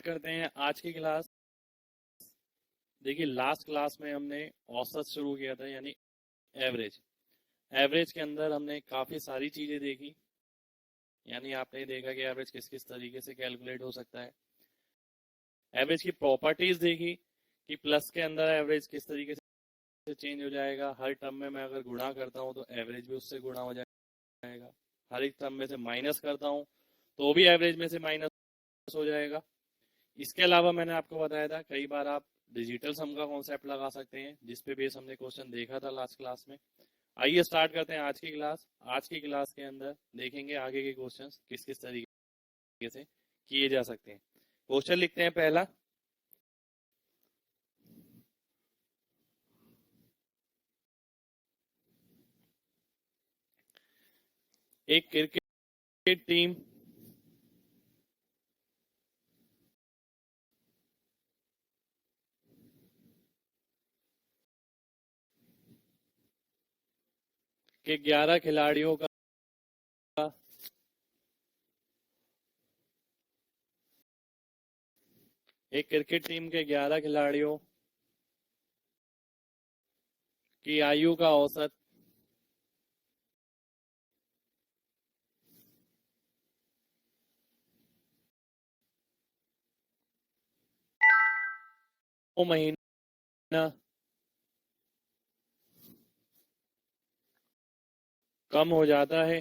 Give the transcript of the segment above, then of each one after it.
करते हैं आज की क्लास। देखिए लास्ट क्लास में हमने औसत शुरू किया था, यानी एवरेज। एवरेज के अंदर हमने काफी सारी चीजें देखी, यानी आपने देखा कि एवरेज किस किस तरीके से कैलकुलेट हो सकता है। एवरेज की प्रॉपर्टीज देखी कि प्लस के अंदर एवरेज किस तरीके से चेंज हो जाएगा। हर टर्म में मैं अगर गुणा करता हूँ तो एवरेज भी उससे गुणा हो जाएगा। हर एक टर्म में से माइनस करता हूँ तो भी एवरेज में से माइनस हो जाएगा। इसके अलावा मैंने आपको बताया था कई बार आप डिजिटल सम का कॉन्सेप्ट लगा सकते हैं, जिसपे बेस हमने क्वेश्चन देखा था लास्ट क्लास में। आइए स्टार्ट करते हैं आज की क्लास। आज की क्लास के अंदर देखेंगे आगे के क्वेश्चंस किस किस तरीके से किए जा सकते हैं। क्वेश्चन लिखते हैं पहला। एक क्रिकेट टीम के 11 खिलाड़ियों का एक क्रिकेट टीम के 11 खिलाड़ियों की आयु का औसत महीना कम हो जाता है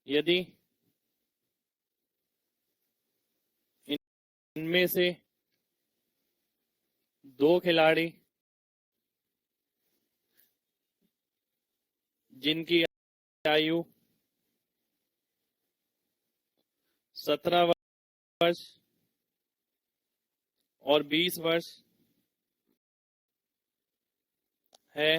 यदि इनमें से दो खिलाड़ी जिनकी आयु 17 वर्ष और 20 वर्ष है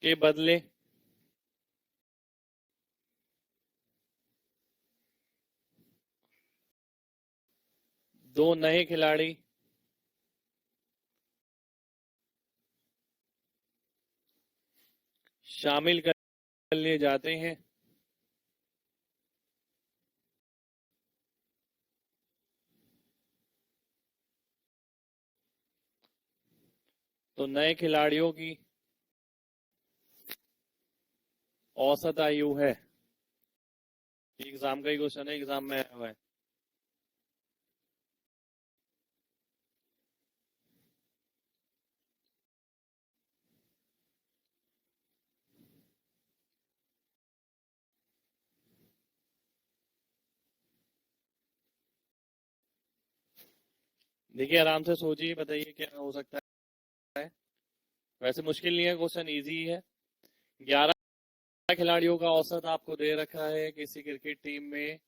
के बदले दो नए खिलाड़ी शामिल कर लिए जाते हैं, तो नए खिलाड़ियों की औसत आयु है। एग्जाम का ही क्वेश्चन है, एग्जाम में आया हुआ है। देखिए आराम से सोचिए, बताइए क्या हो सकता है। वैसे मुश्किल नहीं है, क्वेश्चन इजी है। 11 खिलाड़ियों का औसत आपको दे रखा है। किसी क्रिकेट टीम में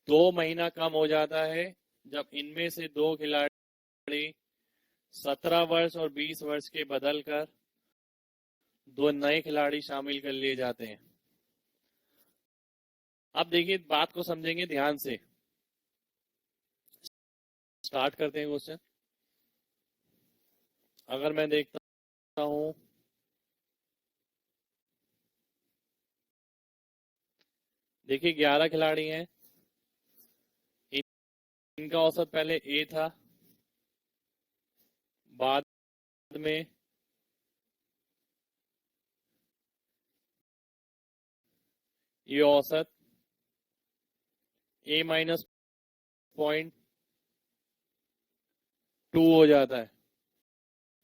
2 महीना कम हो जाता है जब इनमें से दो खिलाड़ी 17 वर्ष और 20 वर्ष के बदल कर दो नए खिलाड़ी शामिल कर लिए जाते हैं। अब देखिए बात को समझेंगे ध्यान से। स्टार्ट करते हैं क्वेश्चन। अगर मैं देखता हूं, देखिए 11 खिलाड़ी हैं। इनका औसत पहले ए था, बाद में ये औसत ए माइनस 0.2 हो जाता है।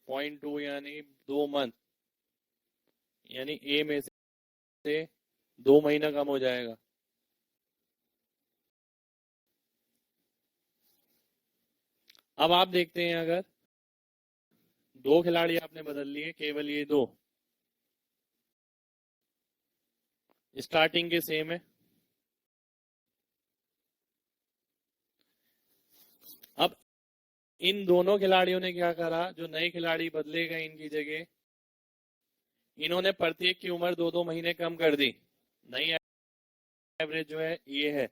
0.2 यानी 2 मंथ, यानी ए में से 2 महीना कम हो जाएगा। अब आप देखते हैं, अगर दो खिलाड़ी आपने बदल लिए, केवल ये दो स्टार्टिंग के सेम है। अब इन दोनों खिलाड़ियों ने क्या करा, जो नए खिलाड़ी बदले गए इनकी जगह, इन्होंने प्रत्येक की उम्र 2-2 महीने कम कर दी। नई एवरेज जो है ये है,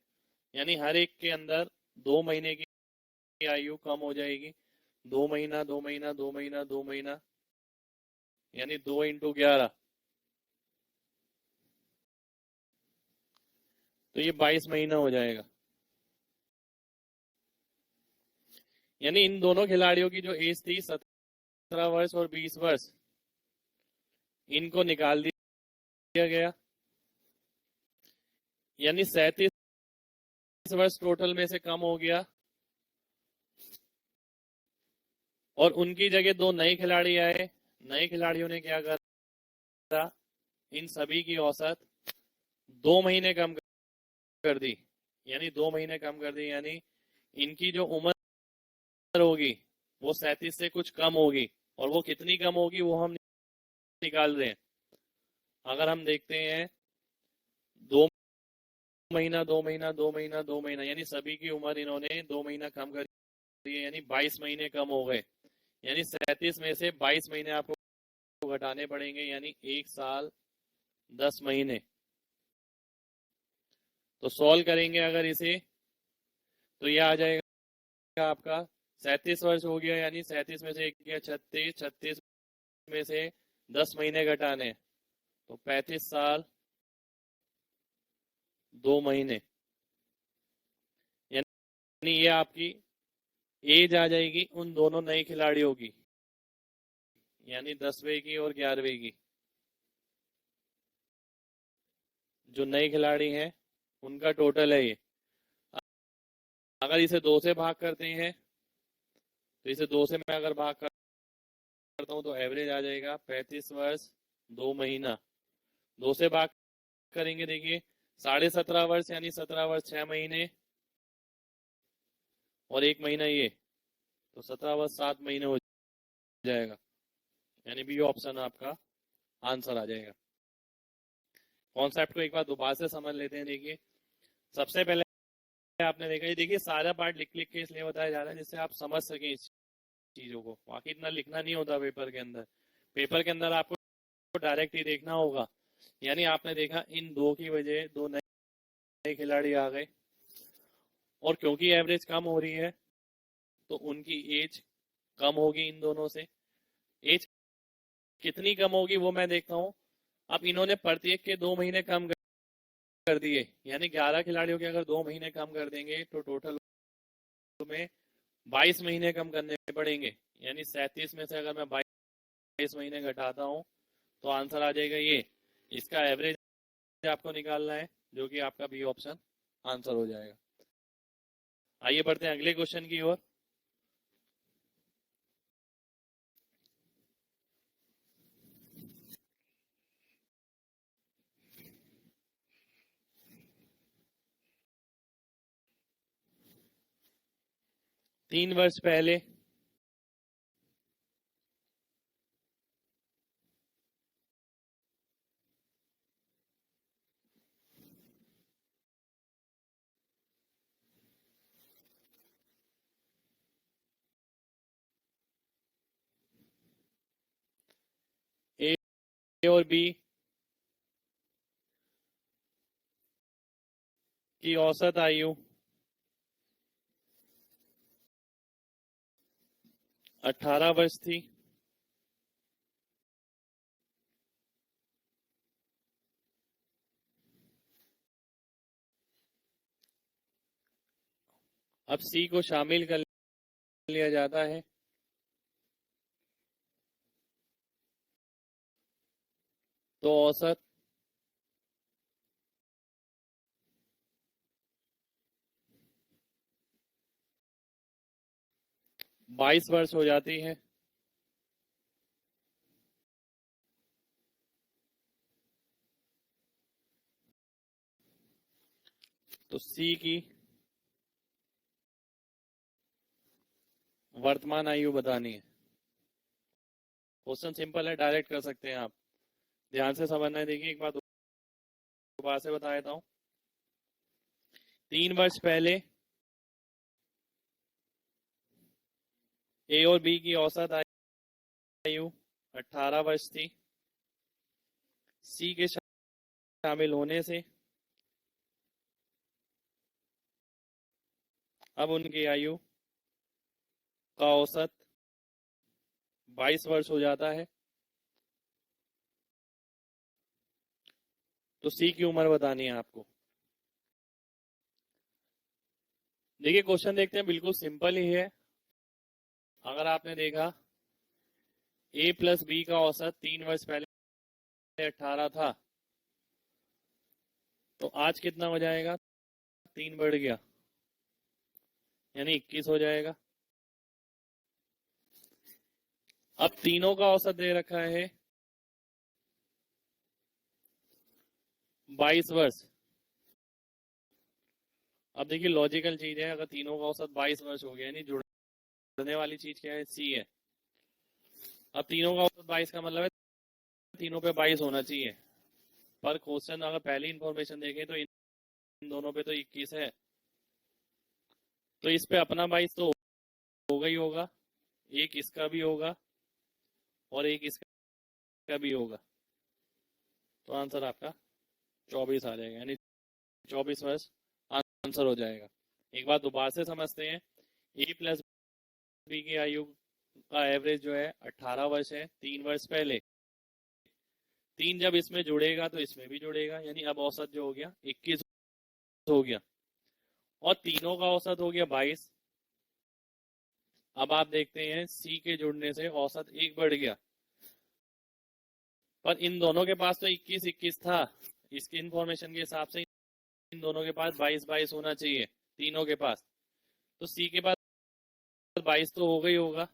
यानी हर एक के अंदर 2 महीने की आयु कम हो जाएगी, 2 महीना 2 महीना 2 महीना 2 महीना, यानी 2 × 11, तो ये 22 महीना हो जाएगा। यानी इन दोनों खिलाड़ियों की जो एज थी 17 वर्ष और 20 वर्ष, इनको निकाल दिया गया, यानी 37 वर्ष टोटल में से कम हो गया, और उनकी जगह 2 नए खिलाड़ी आए। नए खिलाड़ियों ने क्या करा, इन सभी की औसत 2 महीने कम कर दी, यानी 2 महीने कम कर दी, यानी इनकी जो उम्र होगी वो 37 से कुछ कम होगी, और वो कितनी कम होगी वो हम निकाल रहे हैं। अगर हम देखते हैं 2 महीना 2 महीना 2 महीना 2 महीना, यानी सभी की उम्र इन्होंने 2 महीना कम कर दी है, यानी 22 महीने कम हो गए, यानी 37 में से 22 महीने आपको घटाने पड़ेंगे, यानी 1 साल 10 महीने। तो सॉल्व करेंगे अगर इसे, तो ये आ जाएगा आपका 37 वर्ष हो गया, यानी 37 में से 1 गया 36, 36 में से 10 महीने घटाने, तो 35 साल 2 महीने, यानी ये आपकी एज आ जाएगी उन दोनों नए खिलाड़ियों की, यानी 10वें की और 11वें की। जो नए खिलाड़ी हैं उनका टोटल है ये। अगर इसे 2 से भाग करते हैं, तो इसे 2 से मैं अगर भाग करता हूं तो एवरेज आ जाएगा 35 वर्ष 2 महीना। 2 से भाग करेंगे, देखिए 17.5 वर्ष यानी 17 वर्ष 6 महीने और 1 महीना ये, तो 17 वर्ष 7 महीने हो जाएगा, यानी बी ऑप्शन आपका आंसर आ जाएगा। कॉन्सेप्ट को एक बार दोबारा से समझ लेते हैं। देखिए सबसे पहले आपने देखा, ये देखिए सारा पार्ट लिख लिख के इसलिए बताया जा रहा है जिससे आप समझ सकें इस चीजों को, बाकी इतना लिखना नहीं होता पेपर के अंदर। पेपर के अंदर आपको डायरेक्ट ही देखना होगा। यानी आपने देखा इन 2 की वजह 2 नए खिलाड़ी आ गए, और क्योंकि एवरेज कम हो रही है तो उनकी एज कम होगी इन दोनों से। एज कितनी कम होगी वो मैं देखता हूँ। अब इन्होंने प्रत्येक के 2 महीने कम कर दिए, यानी 11 खिलाड़ियों के अगर 2 महीने कम कर देंगे तो टोटल में 22 महीने कम करने पड़ेंगे, यानी 37 में से अगर मैं 22 महीने घटाता हूँ तो आंसर आ जाएगा ये। इसका एवरेज आपको निकालना है, जो कि आपका बी ऑप्शन आंसर हो जाएगा। आइए बढ़ते हैं अगले क्वेश्चन की ओर। तीन वर्ष पहले ए और बी की औसत आयु 18 वर्ष थी। अब सी को शामिल कर लिया जाता है, तो औसत 22 वर्ष हो जाती है। तो सी की वर्तमान आयु बतानी है। क्वेश्चन सिंपल है, डायरेक्ट कर सकते हैं आप। ध्यान से समझना है। देखिए एक बात दोबारा से बता देता हूँ। 3 वर्ष पहले ए और बी की औसत आयु 18 वर्ष थी। सी के शामिल होने से अब उनकी आयु का औसत 22 वर्ष हो जाता है, तो सी की उम्र बतानी है आपको। देखिए क्वेश्चन देखते हैं, बिल्कुल सिंपल ही है। अगर आपने देखा ए प्लस बी का औसत 3 वर्ष पहले 18 था, तो आज कितना हो जाएगा? 3 बढ़ गया यानी 21 हो जाएगा। अब तीनों का औसत दे रखा है 22 वर्ष। अब देखिए लॉजिकल चीज है, अगर तीनों का औसत 22 वर्ष हो गया यानी जुड़ने वाली चीज क्या है? सी है। अब तीनों का औसत 22 का मतलब है तीनों पे 22 होना चाहिए, पर क्वेश्चन अगर पहली इंफॉर्मेशन देखें तो इन दोनों पे तो 21 है, तो इस पे अपना 22 तो होगा ही होगा, एक इसका भी होगा और एक इसका भी होगा, तो आंसर आपका 24 आ जाएगा, यानी 24 वर्ष आंसर हो जाएगा। एक बात दोबारा से समझते हैं, ए प्लस बी की आयु का एवरेज जो है 18 वर्ष है 3 वर्ष पहले। 3 जब इसमें जुड़ेगा तो इसमें भी जुड़ेगा, यानी अब औसत जो हो गया 21 हो गया, और तीनों का औसत हो गया 22। अब आप देखते हैं सी के जुड़ने से औसत 1 बढ़ गया, पर इन दोनों के पास तो 21-21 था, इसकी इंफॉर्मेशन के हिसाब से इन दोनों के पास 22-22 होना चाहिए तीनों के पास, तो सी के पास 22 तो होगा ही होगा,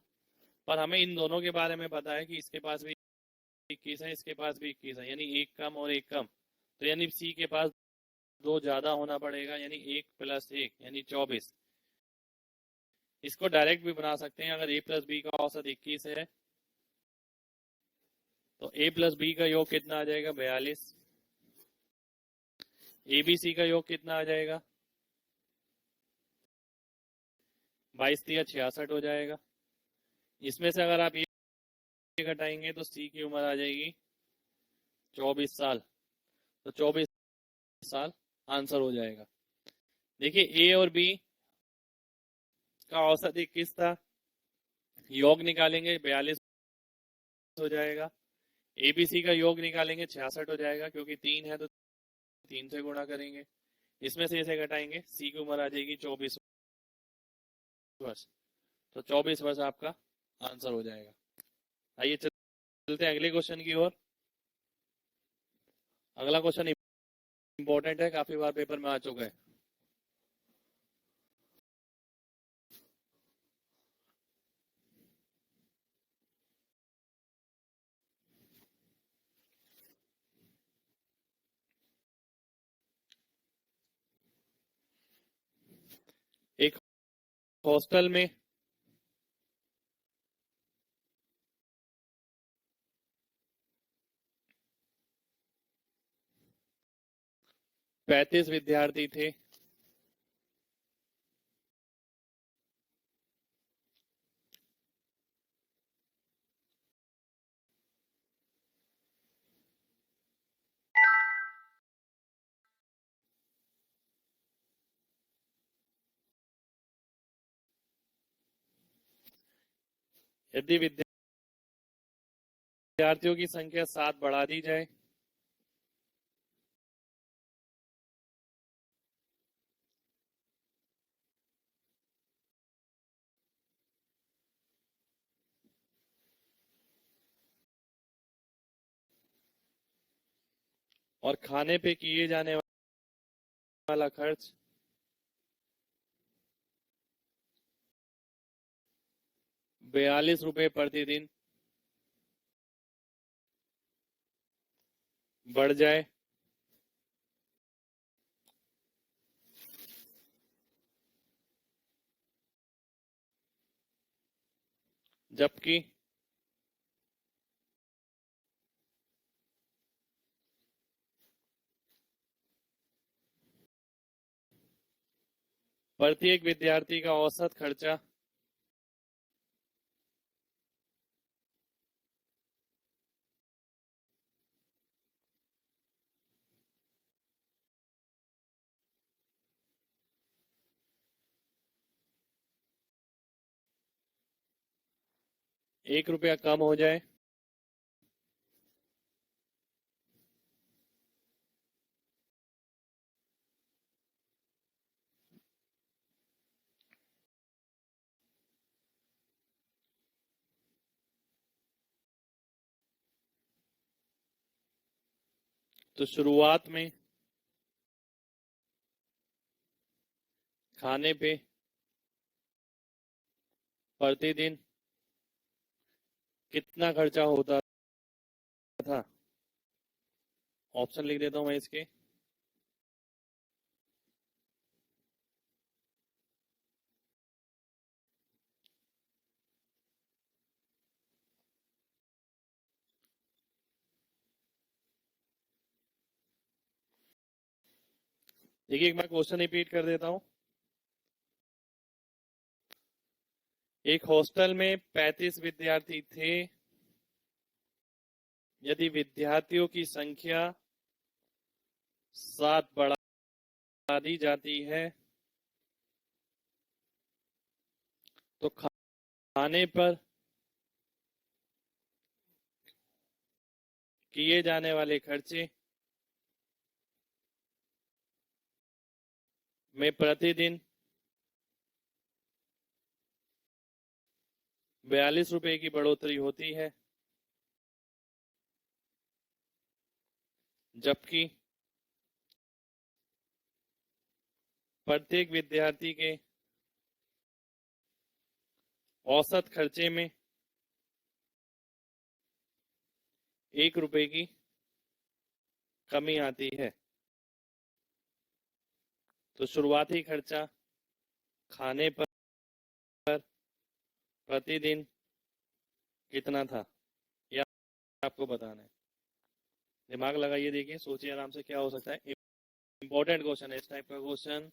पर हमें इन दोनों के बारे में पता है कि इसके पास भी 21 है, इसके पास भी 21 है, यानी एक कम और एक कम, तो यानी सी के पास 2 ज्यादा होना पड़ेगा, यानी 1 + 1 यानी 24। इसको डायरेक्ट भी बना सकते हैं, अगर ए प्लस बी का औसत 21 है तो ए प्लस बी का योग कितना आ जाएगा? 42। ए बी सी का योग कितना आ जाएगा? 22 या 66 हो जाएगा। इसमें से अगर आप ये घटाएंगे तो सी की उम्र आ जाएगी 24 साल, तो 24 साल आंसर हो जाएगा। देखिए ए और बी का औसत 21 था, योग निकालेंगे 42 हो जाएगा। एबीसी का योग निकालेंगे 66 हो जाएगा, क्योंकि 3 है तो 3 से गुणा करेंगे, इसमें से इसे घटाएंगे, सी की उम्र आ जाएगी 24 वर्ष, तो 24 वर्ष आपका आंसर हो जाएगा। आइए चलते हैं अगले क्वेश्चन की ओर। अगला क्वेश्चन इंपॉर्टेंट है, काफी बार पेपर में आ चुका है। एक हॉस्टल में 35 विद्यार्थी थे। यदि विद्यार्थियों की संख्या 7 बढ़ा दी जाए और खाने पे किए जाने वाला खर्च 42 रुपए प्रतिदिन बढ़ जाए, जबकि प्रत्येक विद्यार्थी का औसत खर्चा 1 रुपया कम हो जाए तो शुरुआत में खाने पे प्रतिदिन कितना खर्चा होता था। ऑप्शन लिख देता हूं मैं इसके। देखिए एक बार क्वेश्चन रिपीट कर देता हूं। एक हॉस्टल में 35 विद्यार्थी थे। यदि विद्यार्थियों की संख्या 7 बढ़ा दी जाती है तो खाने पर किए जाने वाले खर्चे में प्रतिदिन 42 रुपए की बढ़ोतरी होती है, जबकि प्रत्येक विद्यार्थी के औसत खर्चे में 1 रुपए की कमी आती है। तो शुरुआती खर्चा खाने पर प्रतिदिन कितना था, यह आपको बताना है। दिमाग लगाइए, देखिए, सोचिए आराम से क्या हो सकता है। इंपॉर्टेंट क्वेश्चन है, इस टाइप का क्वेश्चन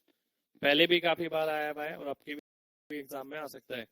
पहले भी काफी बार आया हुआ है और आपके भी एग्जाम में आ सकता है।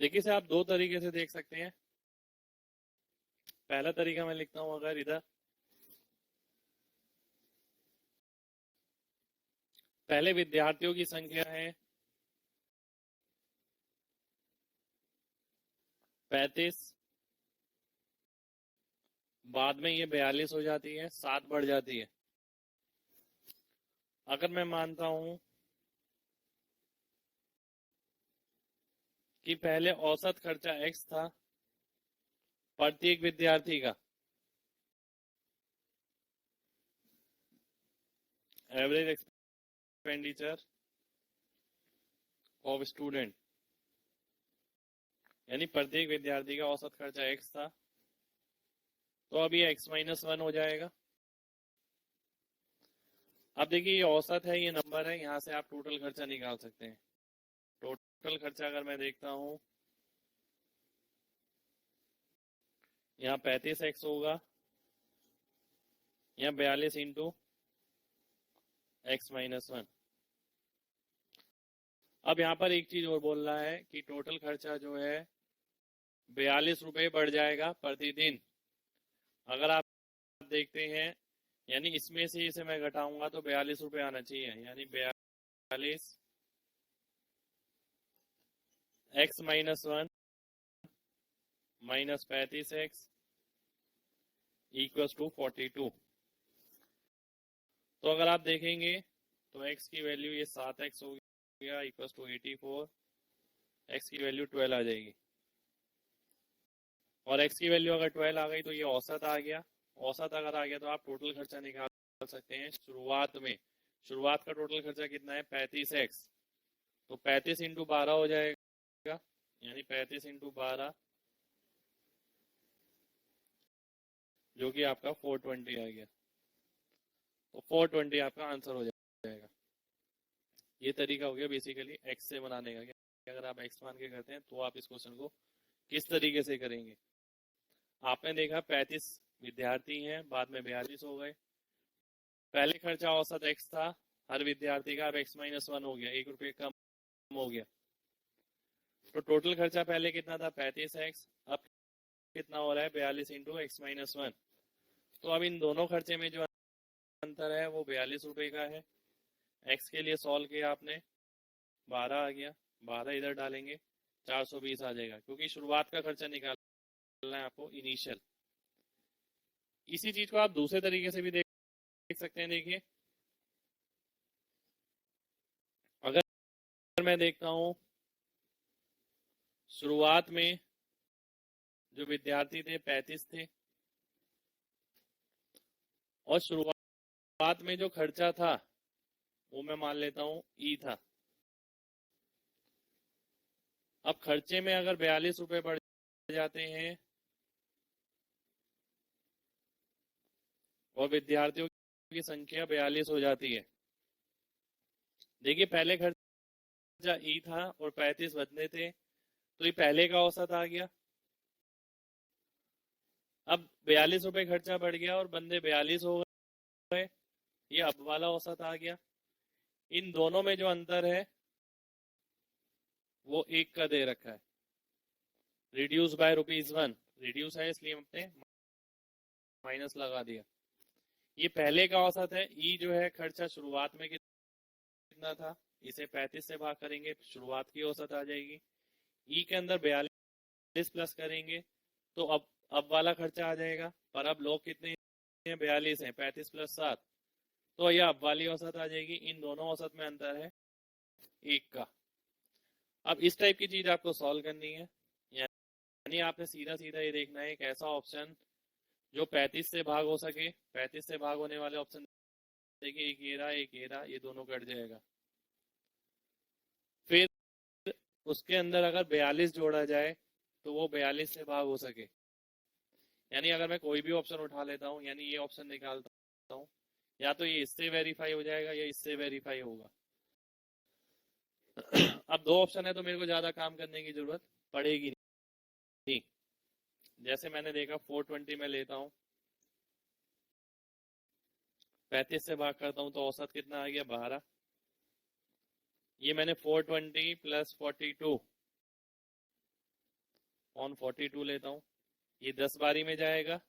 देखिए इसे आप दो तरीके से देख सकते हैं। पहला तरीका मैं लिखता हूं, अगर इधर पहले विद्यार्थियों की संख्या है 35, बाद में ये 42 हो जाती है, 7 बढ़ जाती है। अगर मैं मानता हूं कि पहले औसत खर्चा x था प्रत्येक विद्यार्थी का, एवरेज एक्सपेंडिचर ऑफ स्टूडेंट, यानी प्रत्येक विद्यार्थी का औसत खर्चा x था, तो अब ये x-1 हो जाएगा। अब देखिए ये औसत है, ये नंबर है, यहां से आप टोटल खर्चा निकाल सकते हैं। टोटल खर्चा अगर मैं देखता हूं, यहाँ 35x होगा, यहाँ 42 इंटू x-1। अब यहाँ पर एक चीज और बोल रहा है कि टोटल खर्चा जो है 42 रुपए बढ़ जाएगा प्रतिदिन। अगर आप देखते हैं, यानी इसमें से इसे मैं घटाऊंगा तो 42 रुपए आना चाहिए, यानी 42 x-1 minus 35x equals to 42। तो अगर आप देखेंगे तो x की वैल्यू ये 7x हो गया इक्वल्स टू 84, x की वैल्यू 12 आ जाएगी, और x की वैल्यू अगर 12 आ गई तो ये औसत आ गया। औसत अगर आ गया तो आप टोटल खर्चा निकाल सकते हैं। शुरुआत का टोटल खर्चा कितना है, 35x, तो 35 इंटू 12 हो जाएगा, यानी 35 इंटू 12 जो कि आपका 420 आ गया। तो 420 आपका आंसर हो जाएगा। ये तरीका हो गया बेसिकली एक्स से बनाने का। अगर आप एक्स मान के करते हैं तो आप इस क्वेश्चन को किस तरीके से करेंगे। आपने देखा 35 विद्यार्थी हैं, बाद में 42 हो गए। पहले खर्चा औसत एक्स था हर विद्यार्थी का, अब x-1 हो गया, 1 रुपये कम हो गया। तो टोटल खर्चा पहले कितना था, 35x, अब कितना हो रहा है, 42 इंटू x-1। तो अब इन दोनों खर्चे में जो अंतर है वो 42 रुपए का है। x के लिए सॉल्व किया आपने, 12 आ गया, 12 इधर डालेंगे, 420 आ जाएगा, क्योंकि शुरुआत का खर्चा निकालना है आपको, इनिशियल। इसी चीज को आप दूसरे तरीके से भी देख सकते हैं। देखिए, अगर मैं देखता हूं शुरुआत में जो विद्यार्थी थे 35 थे, और शुरुआत में जो खर्चा था वो मैं मान लेता हूं ई था। अब खर्चे में अगर 42 रुपए बढ़ जाते हैं और विद्यार्थियों की संख्या 42 हो जाती है, देखिए पहले खर्चा ई था और 35 बचने थे, तो ये पहले का औसत आ गया। अब 42 रुपए खर्चा बढ़ गया और बंदे 42 हो गए, ये अब वाला औसत आ गया। इन दोनों में जो अंतर है वो 1 का दे रखा है, रिड्यूस बाय ₹1, रिड्यूस है इसलिए हमने माइनस लगा दिया। ये पहले का औसत है। ई जो है खर्चा शुरुआत में कितना था, इसे 35 से भाग करेंगे, शुरुआत की औसत आ जाएगी। ई के अंदर 42 प्लस करेंगे तो अब वाला खर्चा आ जाएगा, पर अब लोग कितने हैं, 42 हैं, 35 प्लस 7, तो यह अब वाली औसत आ जाएगी। इन दोनों औसत में अंतर है 1 का। अब इस टाइप की चीज आपको सॉल्व करनी है, यानी आपने सीधा सीधा ये देखना है एक ऐसा ऑप्शन जो 35 से भाग हो सके। 35 से भाग होने वाले ऑप्शन देखिए, एक ये रहा, ये दोनों कट जाएगा। फिर उसके अंदर अगर 42 जोड़ा जाए तो वो 42 से भाग हो सके। यानी अगर मैं कोई भी ऑप्शन उठा लेता हूँ, यानी ये ऑप्शन निकालता हूँ, या तो ये इससे वेरीफाई हो जाएगा या इससे वेरीफाई होगा। अब दो ऑप्शन है तो मेरे को ज्यादा काम करने की जरूरत पड़ेगी नहीं। जैसे मैंने देखा 420 में लेता हूँ, 35 से भाग करता हूँ तो औसत कितना आ गया, 12। ये मैंने 420 प्लस 42 ऑन 42 लेता हूँ, ये 10 बारी में जाएगा,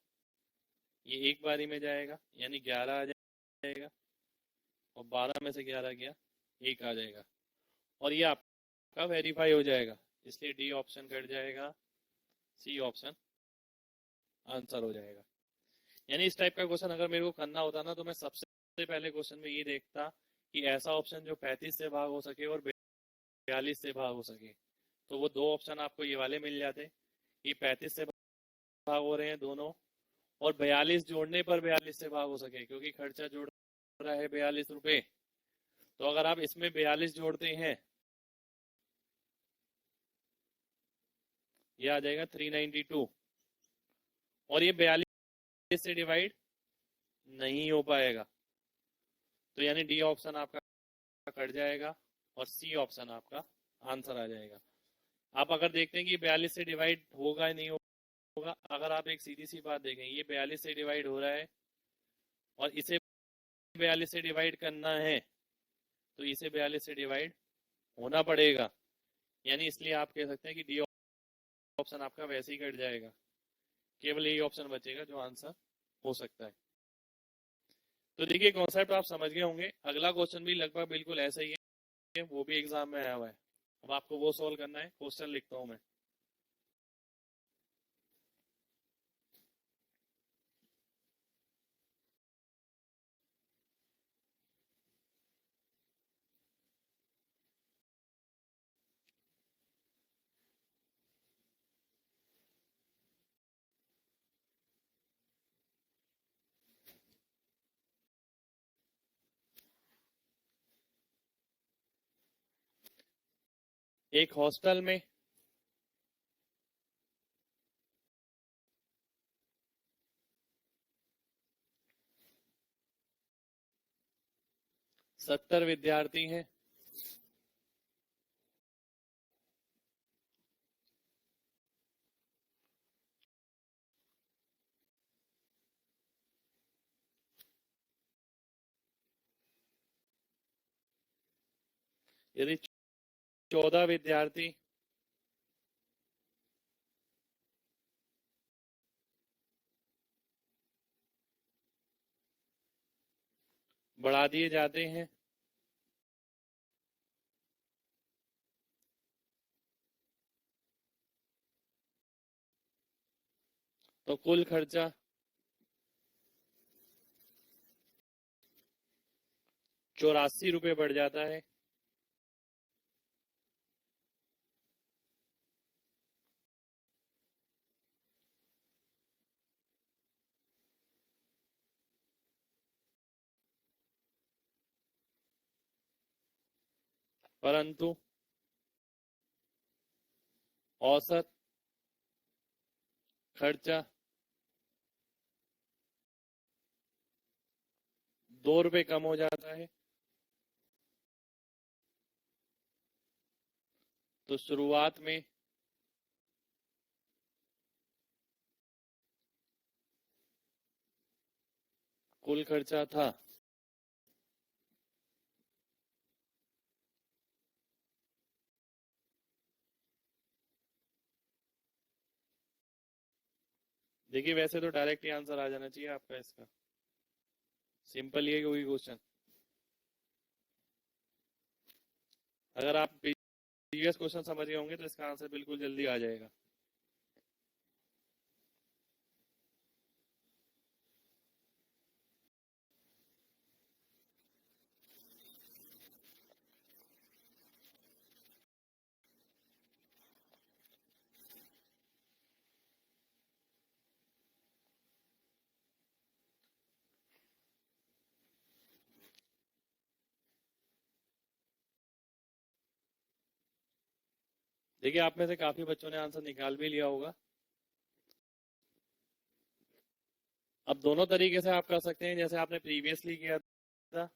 ये एक बारी में जाएगा, यानी 11 आ जाएगा, और 12 में से 11 गया, 1 आ जाएगा, और ये आपका वेरीफाई हो जाएगा, इसलिए डी ऑप्शन कट जाएगा, सी ऑप्शन आंसर हो जाएगा। यानी इस टाइप का क्वेश्चन अगर मेरे को करना होता ना, तो मैं सबसे पहले क्वेश्चन में ये देखता कि ऐसा ऑप्शन जो 35 से भाग हो सके और 42 से भाग हो सके। तो वो दो ऑप्शन आपको ये वाले मिल जाते कि 35 से भाग हो रहे हैं दोनों, और 42 जोड़ने पर 42 से भाग हो सके, क्योंकि खर्चा जोड़ रहा है 42 रुपए। तो अगर आप इसमें 42 जोड़ते हैं, ये आ जाएगा 392, और ये 42 से डिवाइड नहीं हो पाएगा, तो यानी डी ऑप्शन आपका कट जाएगा और सी ऑप्शन आपका आंसर आ जाएगा। आप अगर देखते हैं कि 42 से डिवाइड होगा या नहीं होगा, अगर आप एक सीधी सी बात देखें, ये 42 से डिवाइड हो रहा है और इसे 42 से डिवाइड करना है, तो इसे 42 से डिवाइड होना पड़ेगा, यानी इसलिए आप कह सकते हैं कि डी ऑप्शन आपका वैसे ही कट जाएगा, केवल यही ऑप्शन बचेगा जो आंसर हो सकता है। तो देखिए कॉन्सेप्ट आप समझ गए होंगे। अगला क्वेश्चन भी लगभग बिल्कुल ऐसा ही है, वो भी एग्जाम में आया हुआ है। अब आपको वो सॉल्व करना है। क्वेश्चन लिखता हूं मैं, एक हॉस्टल में 70 विद्यार्थी हैं। यदि 14 विद्यार्थी बढ़ा दिए जाते हैं तो कुल खर्चा 84 रुपये बढ़ जाता है। परंतु औसत खर्चा 2 रुपये कम हो जाता है। तो शुरुआत में कुल खर्चा था देखिए, वैसे तो डायरेक्ट ही आंसर आ जाना चाहिए आपका इसका, सिंपल ही है कोई क्वेश्चन। अगर आप प्रीवियस क्वेश्चन समझ गए होंगे तो इसका आंसर बिल्कुल जल्दी आ जाएगा। देखिए, आप में से काफी बच्चों ने आंसर निकाल भी लिया होगा। अब दोनों तरीके से आप कर सकते हैं, जैसे आपने प्रीवियसली किया था।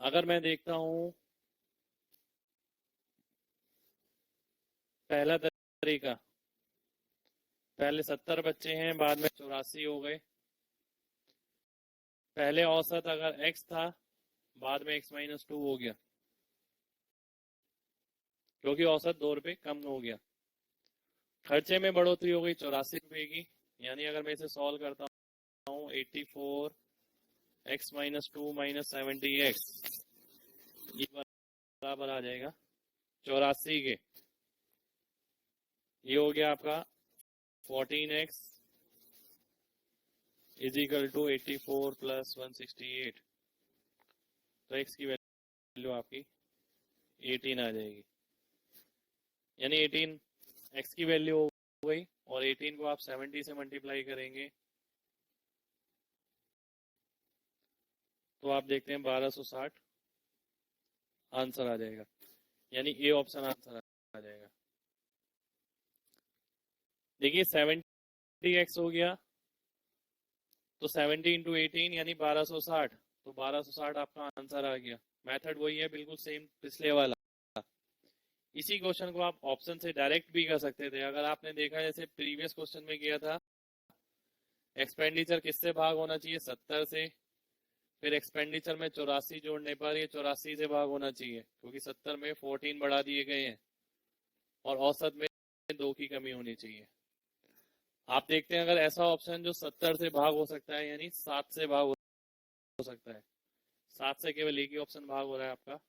अगर मैं देखता हूं पहला तरीका, पहले 70 बच्चे हैं, बाद में 84 हो गए। पहले औसत अगर x था, बाद में x-2 हो गया, क्योंकि औसत 2 रुपये कम हो गया। खर्चे में बढ़ोतरी हो गई 84 रुपये की, यानी अगर मैं इसे सॉल्व करता हूँ 84 x-2 - 70x, ये बराबर आ जाएगा 84 के। ये हो गया आपका 14x = 84 + 168। तो x की वैल्यू आपकी 18 आ जाएगी, यानी 18 x की वैल्यू हो गई, और 18 को आप 70 से मल्टीप्लाई करेंगे तो आप देखते हैं 1260 आंसर आ जाएगा, यानी ए ऑप्शन आंसर आ जाएगा। देखिए 70x हो गया तो 70 × 18 यानी 1260, तो 1260 आपका आंसर आ गया। मेथड वही है, बिल्कुल सेम पिछले वाला। इसी क्वेश्चन को आप ऑप्शन से डायरेक्ट भी कर सकते थे। अगर आपने देखा जैसे प्रीवियस क्वेश्चन में किया था, एक्सपेंडिचर किससे भाग होना चाहिए, 70 से, फिर एक्सपेंडिचर में 84 जोड़ने पर ये 84 से भाग होना चाहिए, क्योंकि 70 में 14 बढ़ा दिए गए हैं और औसत में 2 की कमी होनी चाहिए। आप देखते हैं अगर ऐसा ऑप्शन जो 70 से भाग हो सकता है, यानी 7 से भाग हो सकता है, 7 से केवल एक ही ऑप्शन भाग हो रहा है आपका,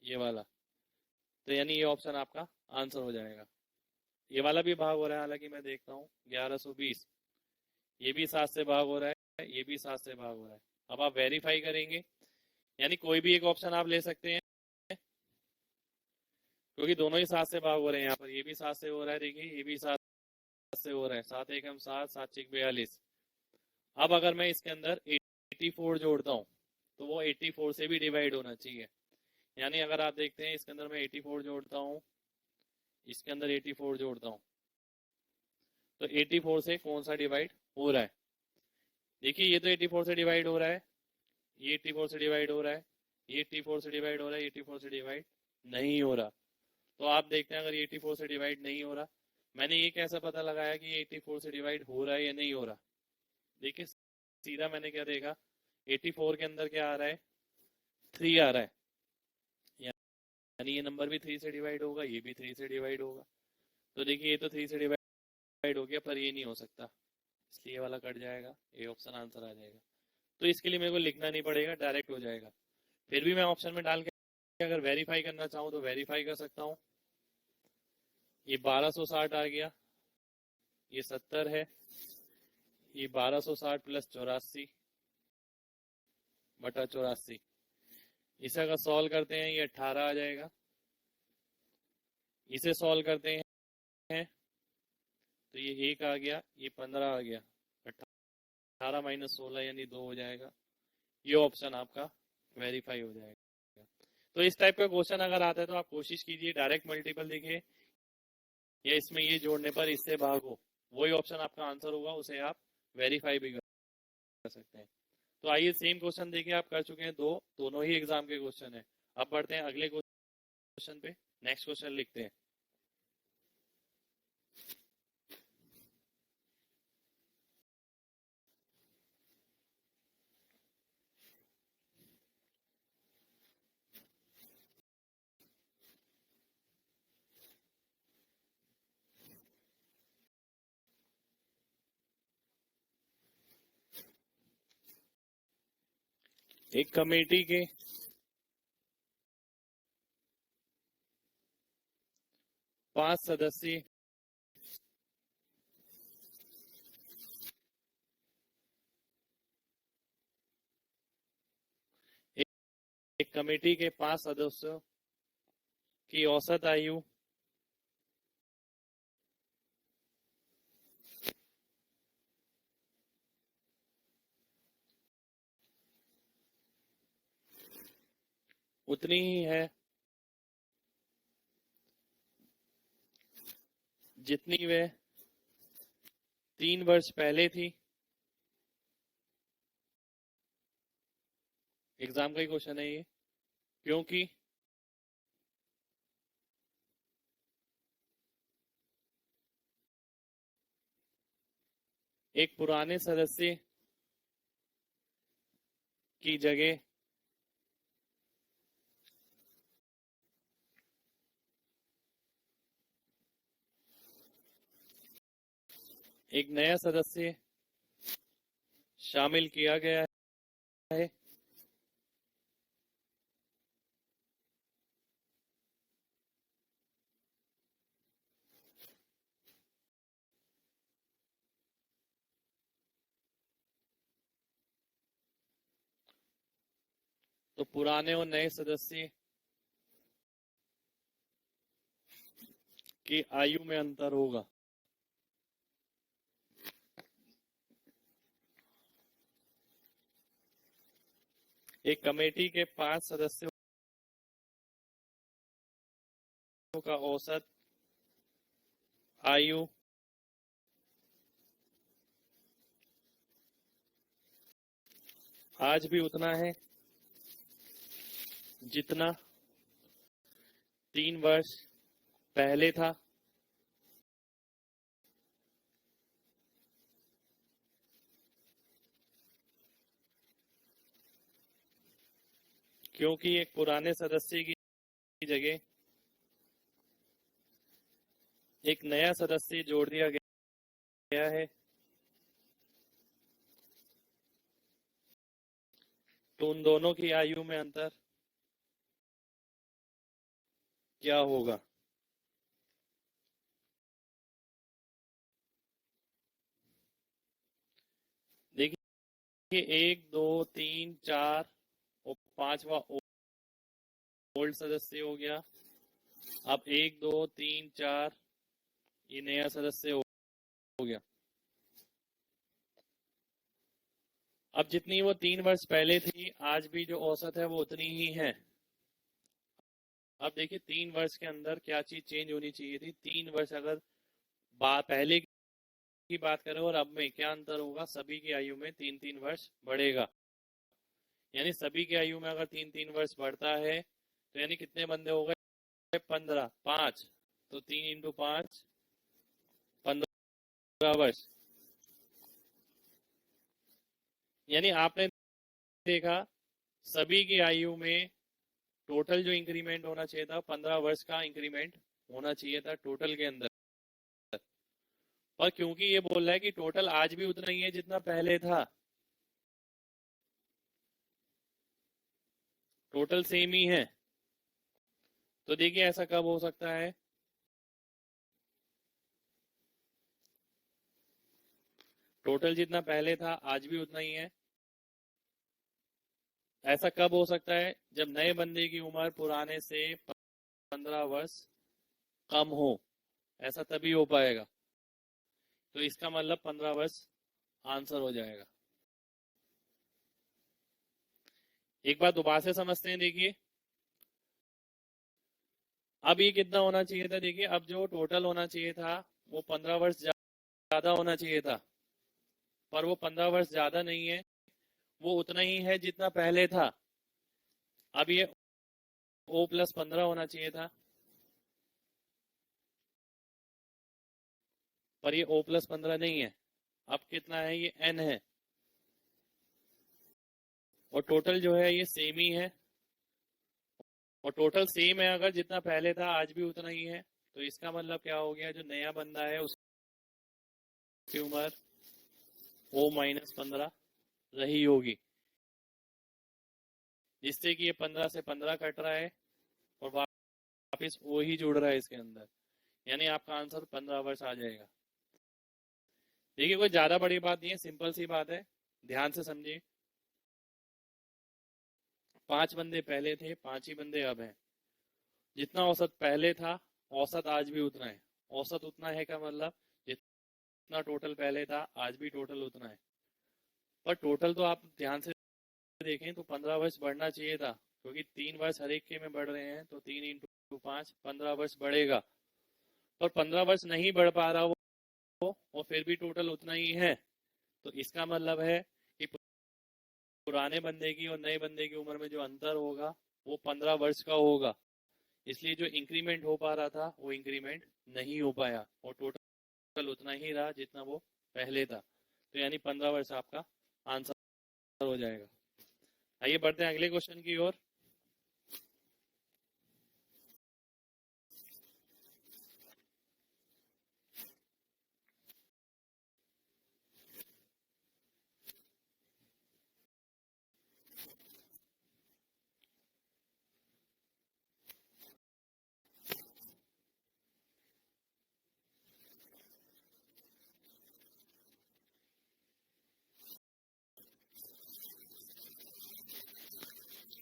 ये वाला, तो यानी ये ऑप्शन आपका आंसर हो जाएगा। ये वाला भी भाग हो रहा है, हालांकि मैं देखता हूँ 1120, ये भी 7 से भाग हो रहा है, ये भी 7 से भाग हो रहा है। अब आप वेरीफाई करेंगे, यानी कोई भी एक ऑप्शन आप ले सकते हैं, क्योंकि दोनों ही 7 से भाग हो रहे हैं। यहाँ पर ये भी 7 से हो रहा है, देखिए ये भी 7 से हो रहा है, 7 एकम 7, 7 छिक 42। अब अगर मैं इसके अंदर 84 जोड़ता हूँ तो वो 84 से भी डिवाइड होना चाहिए, यानी अगर आप देखते हैं इसके अंदर मैं 84 जोड़ता हूँ, इसके अंदर 84 जोड़ता हूँ, तो 84 से कौन सा डिवाइड हो रहा है? देखिए ये तो 84 से डिवाइड हो रहा है, ये 84 से डिवाइड हो रहा है, ये 84 से डिवाइड हो रहा है, 84 से डिवाइड नहीं हो रहा। तो आप देखते हैं अगर 84 से डिवाइड नहीं हो रहा, मैंने ये कैसे पता लगाया कि ये 84 से डिवाइड हो रहा है या नहीं हो रहा? देखिए सीधा मैंने क्या देखा, 84 के अंदर क्या आ रहा है, 3 आ रहा है, यानी ये नंबर भी 3 से डिवाइड होगा, ये भी 3 से डिवाइड होगा। तो देखिए ये तो 3 से डिवाइड हो गया, पर ये नहीं हो सकता, इसलिए ये वाला कट जाएगा, ये ऑप्शन आंसर आ जाएगा। तो इसके लिए मेरे को लिखना नहीं पड़ेगा, डायरेक्ट हो जाएगा। फिर भी मैं ऑप्शन में डाल के अगर वेरीफाई करना चाहूँ तो वेरीफाई कर सकता हूँ। ये 1260 आ गया, ये 70 है, ये 1260 प्लस 84 बटा 84, इसे अगर सॉल्व करते हैं ये 18 आ जाएगा। इसे सॉल्व करते हैं तो ये 1 आ गया, ये 15 आ गया, 18 माइनस 16 यानी 2 हो जाएगा। ये ऑप्शन आपका वेरीफाई हो जाएगा। तो इस टाइप का क्वेश्चन अगर आता है तो आप कोशिश कीजिए डायरेक्ट मल्टीपल देखिए, या इसमें ये जोड़ने पर इससे भागो, वही ऑप्शन आपका आंसर होगा, उसे आप वेरीफाई भी कर सकते हैं। तो आइए सेम क्वेश्चन देखिए, आप कर चुके हैं दो, दोनों ही एग्जाम के क्वेश्चन है। अब बढ़ते हैं अगले क्वेश्चन पे, नेक्स्ट क्वेश्चन लिखते हैं। एक कमेटी के 5 सदस्य एक कमेटी के 5 सदस्यों की औसत आयु उतनी ही है जितनी वे 3 वर्ष पहले थी। एग्जाम का ही क्वेश्चन है ये, क्योंकि एक पुराने सदस्य की जगह एक नया सदस्य शामिल किया गया है। तो पुराने और नए सदस्य की आयु में अंतर होगा। एक कमेटी के 5 सदस्यों का औसत आयु आज भी उतना है जितना 3 वर्ष पहले था। क्योंकि एक पुराने सदस्य की जगह एक नया सदस्य जोड़ दिया गया है, तो उन दोनों की आयु में अंतर क्या होगा? देखिए 1 2 3 4 और 5वां ओल्ड सदस्य हो गया। अब 1 2 3 4 ये नया सदस्य हो गया। अब जितनी वो 3 वर्ष पहले थी, आज भी जो औसत है वो उतनी ही है। अब देखिए 3 वर्ष के अंदर क्या चीज चेंज होनी चाहिए थी। 3 वर्ष अगर पहले की बात करें और अब में क्या अंतर होगा, सभी की आयु में 3-3 वर्ष बढ़ेगा। यानी सभी की आयु में अगर 3-3 वर्ष बढ़ता है तो यानी कितने बंदे हो गए, 15, 5, तो 3 × 5 15 वर्ष। यानी आपने देखा सभी की आयु में टोटल जो इंक्रीमेंट होना चाहिए था 15 वर्ष का इंक्रीमेंट होना चाहिए था टोटल के अंदर। और क्योंकि ये बोल रहा है कि टोटल आज भी उतना ही है जितना पहले था, टोटल सेम ही है, तो देखिए ऐसा कब हो सकता है। टोटल जितना पहले था आज भी उतना ही है। ऐसा कब हो सकता है, जब नए बंदे की उम्र पुराने से 15 वर्ष कम हो, ऐसा तभी हो पाएगा। तो इसका मतलब 15 वर्ष आंसर हो जाएगा। एक बार दोबारा से समझते हैं। देखिए अब ये कितना होना चाहिए था, देखिए अब जो टोटल होना चाहिए था वो 15 वर्ष ज्यादा होना चाहिए था, पर वो 15 वर्ष ज्यादा नहीं है, वो उतना ही है जितना पहले था। अब ये O+15 होना चाहिए था, पर ये O+15 नहीं है। अब कितना है, ये N है, और टोटल जो है ये सेम ही है। और टोटल सेम है अगर जितना पहले था आज भी उतना ही है, तो इसका मतलब क्या हो गया, जो नया बंदा है उसकी उम्र O-15 रही होगी, जिससे कि ये 15 से 15 कट रहा है और वापिस वो ही जुड़ रहा है इसके अंदर। यानी आपका आंसर 15 वर्ष आ जाएगा। देखिए कोई ज्यादा बड़ी बात नहीं है, सिंपल सी बात है, ध्यान से समझिए। 5 बंदे पहले थे, 5 ही बंदे अब हैं। जितना औसत पहले था औसत आज भी उतना है। औसत उतना है का मतलब जितना टोटल पहले था आज भी टोटल उतना है। पर टोटल तो आप ध्यान से देखें तो 15 वर्ष बढ़ना चाहिए था, क्योंकि 3 वर्ष हर एक के में बढ़ रहे हैं, तो 3 × 5 15 वर्ष बढ़ेगा। पर 15 वर्ष नहीं बढ़ पा रहा वो, और फिर भी टोटल उतना ही है, तो इसका मतलब है कि पुराने बंदे की और नए बंदे की उम्र में जो अंतर होगा वो 15 वर्ष का होगा। इसलिए जो इंक्रीमेंट हो पा रहा था वो इंक्रीमेंट नहीं हो पाया, और टोटल उतना ही रहा जितना वो पहले था। तो यानी 15 वर्ष आपका आंसर हो जाएगा। आइए बढ़ते हैं अगले क्वेश्चन की ओर।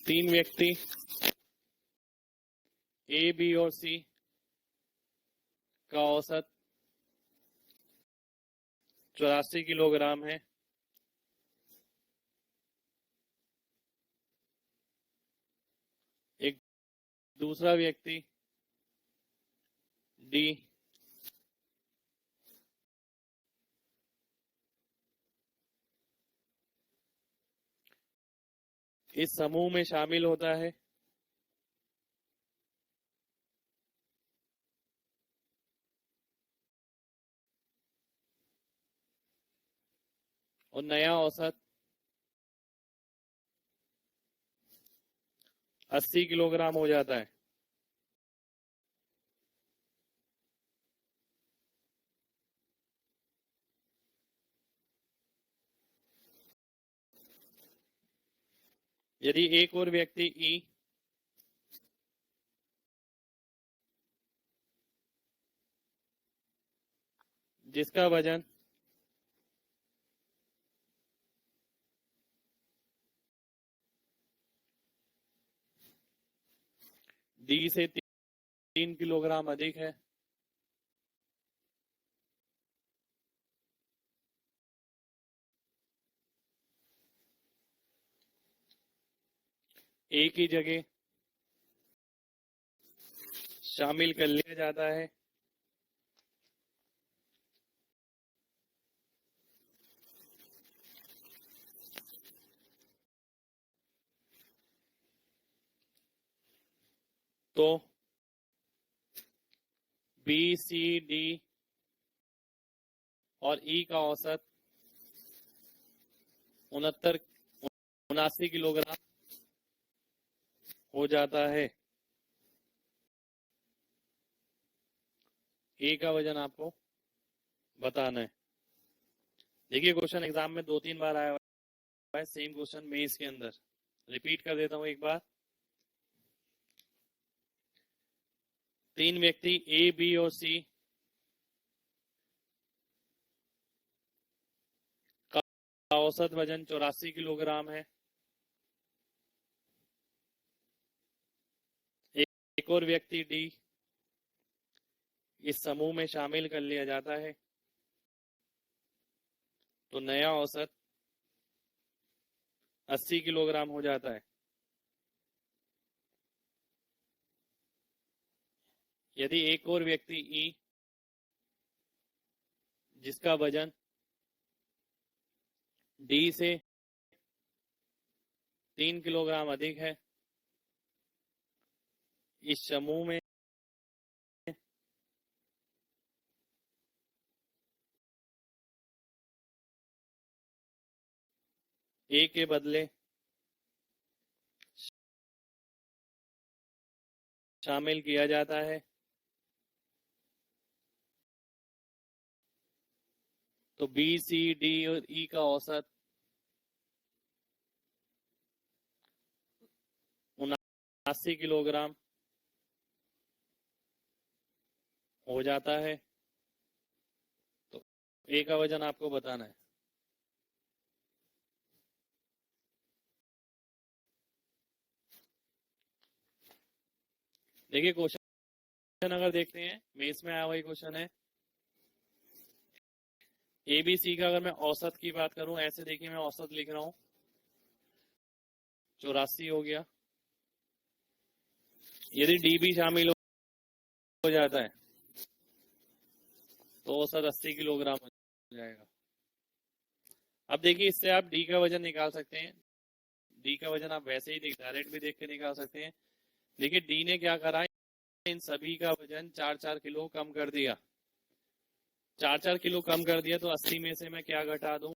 तीन व्यक्ति ए, बी और सी का औसत 84 किलोग्राम है। एक दूसरा व्यक्ति डी इस समूह में शामिल होता है। और नया औसत 80 किलोग्राम हो जाता है। यदि एक और व्यक्ति ई जिसका वजन डी से 3 किलोग्राम अधिक है, ए की जगह शामिल कर लिया जाता है। तो बी सी डी और ई का औसत 79 किलोग्राम हो जाता है। ए का वजन आपको बताना है। देखिए क्वेश्चन एग्जाम में 2-3 बार आया हुआ है, सेम क्वेश्चन मेंस के अंदर रिपीट कर देता हूं एक बार। 3 व्यक्ति ए बी और सी का औसत वजन 84 किलोग्राम है। एक और व्यक्ति डी इस समूह में शामिल कर लिया जाता है, तो नया औसत 80 किलोग्राम हो जाता है। यदि एक और व्यक्ति ई जिसका वजन डी से 3 किलोग्राम अधिक है, इस समूह में ए के बदले शामिल किया जाता है, तो बी सी डी और ई का औसत 79 किलोग्राम हो जाता है। तो ए का वजन आपको बताना है। देखिए क्वेश्चन अगर देखते हैं, मेंस में आया हुआ क्वेश्चन है। ए बी सी का अगर मैं औसत की बात करूं, ऐसे देखिए मैं औसत लिख रहा हूं, 84 हो गया। यदि डी भी शामिल हो जाता है तो औसत 80 किलोग्राम हो जाएगा। अब देखिए इससे आप डी का वजन निकाल सकते हैं। डी का वजन आप वैसे ही डायरेक्ट भी देख के निकाल सकते हैं। देखिए डी ने क्या करा, इन सभी का वजन 4-4 किलो कम कर दिया। 4-4 किलो कम कर दिया, तो 80 में से मैं क्या घटा दूं,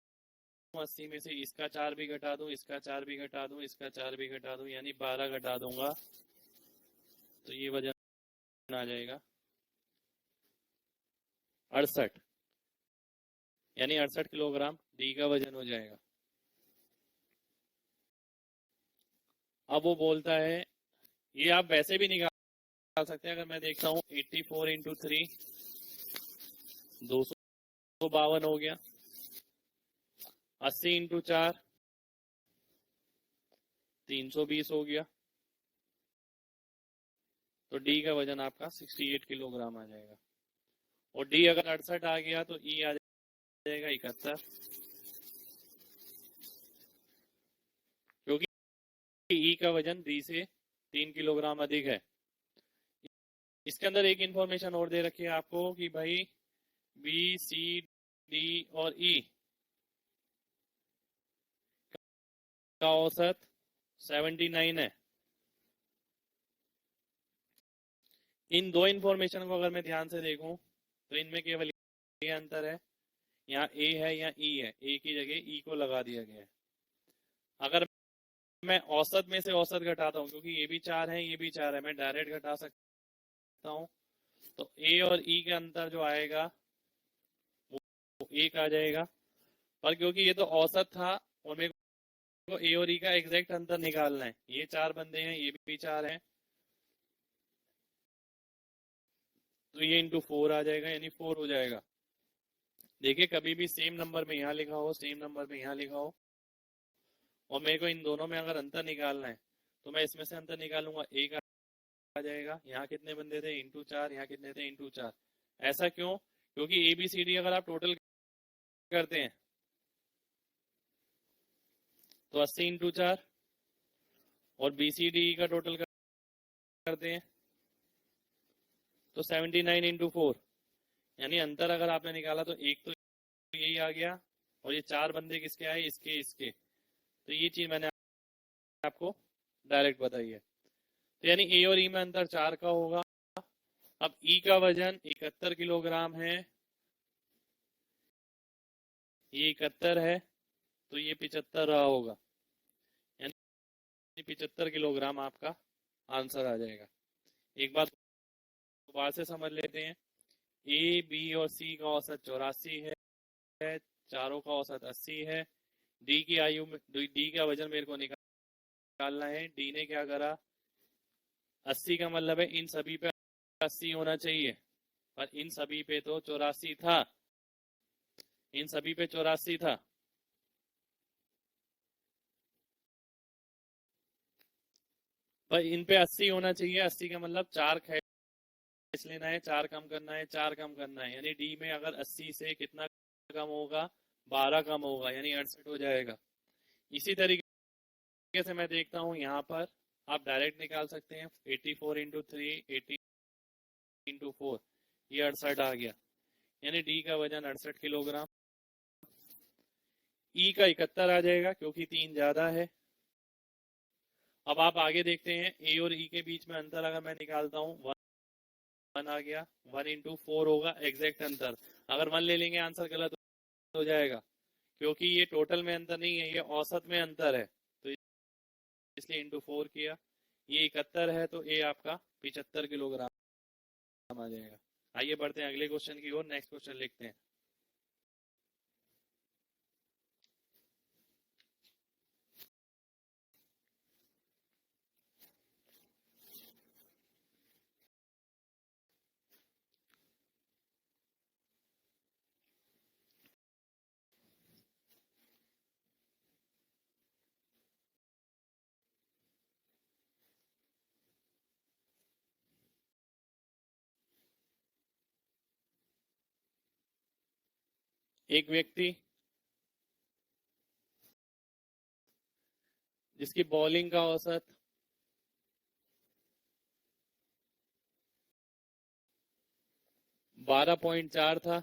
80 में से इसका 4 भी घटा दूं, इसका 4 भी घटा दूं, इसका 4 भी घटा दूं, यानी 12 घटा दूंगा, तो ये वजन आ जाएगा 68, यानी 68 किलोग्राम डी का वजन हो जाएगा। अब वो बोलता है, ये आप वैसे भी निकाल सकते हैं। अगर मैं देखता हूँ 84 इंटू 3 252 हो गया, 80 इंटू 4 320 हो गया, तो डी का वजन आपका 68 किलोग्राम आ जाएगा। और डी अगर 68 आ गया तो ई आ जाएगा 71, क्योंकि ई का वजन डी से 3 किलोग्राम अधिक है। इसके अंदर एक इंफॉर्मेशन और दे रखी है आपको कि भाई बी सी डी और ई का औसत 79 है। इन दो इंफॉर्मेशन को अगर मैं ध्यान से देखूं तो इनमें केवल ये अंतर है, यहाँ ए है यहाँ ई है, ए की जगह ई को लगा दिया गया है। अगर मैं औसत में से औसत घटाता हूँ, क्योंकि ये भी 4 है ये भी 4 है, मैं डायरेक्ट घटा सकता हूँ, तो ए और ई के अंतर जो आएगा वो 1 आ जाएगा। पर क्योंकि ये तो औसत था और मेरे को ए और ई का एग्जैक्ट अंतर निकालना है, ये 4 बंदे हैं ये भी 4 हैं, तो ये इंटू 4 आ जाएगा, यानी 4 हो जाएगा। देखिए कभी भी सेम नंबर में यहाँ लिखा हो, सेम नंबर में यहाँ लिखा हो, और मेरे को इन दोनों में अगर अंतर निकालना है तो मैं इसमें से अंतर निकालूंगा, 1 आ जाएगा। यहाँ कितने बंदे थे, इंटू 4, यहाँ कितने थे, इंटू 4। ऐसा क्यों, क्योंकि ए बी सी डी अगर आप टोटल करते हैं तो 80 इंटू 4, और बी सी डी का टोटल करते हैं तो 79 इंटू 4, यानी अंतर अगर आपने निकाला तो एक तो यही आ गया, और ये 4 बंदे किसके आए, इसके इसके। तो ये चीज मैंने आपको डायरेक्ट बताई है। तो यानी ए और ई में अंतर 4 का होगा। अब ई का वजन 71 किलोग्राम है, ये 71 है, तो ये 75 रहा होगा, यानी 75 किलोग्राम आपका आंसर आ जाएगा। एक बात दोबारा से समझ लेते हैं, ए बी और सी का औसत 84 है, चारों का औसत 80 है। डी की आयु में डी का वजन मेरे को निकालना है। डी ने क्या करा, 80 का मतलब है इन सभी पे 80 होना चाहिए, पर इन सभी पे तो 84 था, इन सभी पे 84 था। पर इन पे 80 होना चाहिए, 80 का मतलब 4 खींच लेना है, 4 कम करना है, 4 कम करना है, यानी डी में अगर 80 से कितना कम होगा, 12 कम होगा, यानी 68 हो जाएगा। इसी तरीके से मैं देखता हूँ यहाँ पर, आप डायरेक्ट निकाल सकते हैं, 84 इंटू 3, 80 इंटू 4, ये 68 आ गया, यानी डी का वजन 68 किलोग्राम। ई का 71 आ जाएगा क्योंकि 3 ज्यादा है। अब आप आगे देखते हैं, ए और ई के बीच में अंतर अगर मैं निकालता हूँ, 1 आ गया, 1 इंटू 4 होगा एग्जैक्ट अंतर। अगर 1 ले लेंगे आंसर गलत हो जाएगा, क्योंकि ये टोटल में अंतर नहीं है, ये औसत में अंतर है, तो इसलिए इंटू 4 किया। ये 71 है, तो ए आपका 75 किलोग्राम आ जाएगा। आइए बढ़ते हैं अगले क्वेश्चन की ओर, नेक्स्ट क्वेश्चन लिखते हैं। एक व्यक्ति जिसकी बॉलिंग का औसत 12.4 था,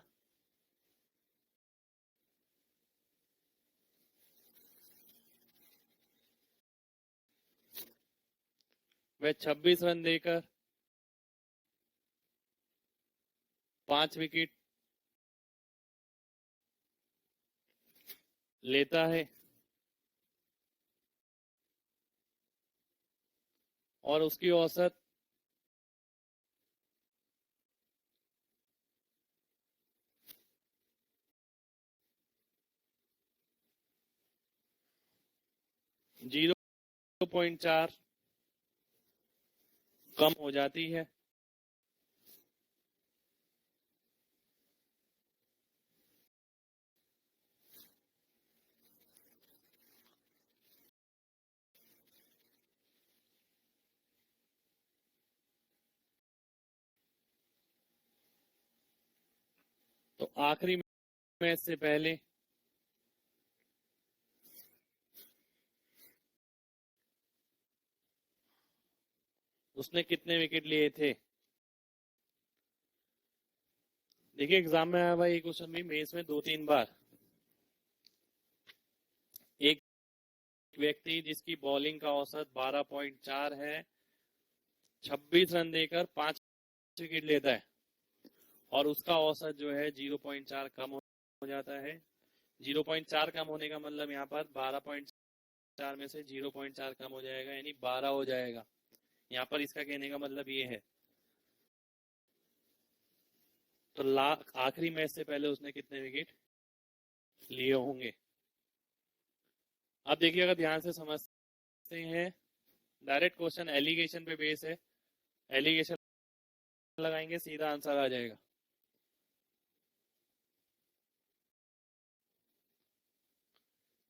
वह 26 रन देकर 5 विकेट लेता है, और उसकी औसत 0.4 कम हो जाती है। तो आखिरी मैच से पहले उसने कितने विकेट लिए थे। देखिए एग्जाम में आया हुआ ये क्वेश्चन भी मेंस में 2-3 बार। एक व्यक्ति जिसकी बॉलिंग का औसत 12.4 है, 26 रन देकर 5 विकेट लेता है, और उसका औसत जो है 0.4 कम हो जाता है। 0.4 कम होने का मतलब यहाँ पर 12.4 में से 0.4 कम हो जाएगा, यानी 12 हो जाएगा। यहाँ पर इसका कहने का मतलब ये है। तो आखिरी मैच से पहले उसने कितने विकेट लिए होंगे। अब देखिए अगर ध्यान से समझते हैं, डायरेक्ट क्वेश्चन एलिगेशन पे बेस है, एलिगेशन लगाएंगे सीधा आंसर आ जाएगा।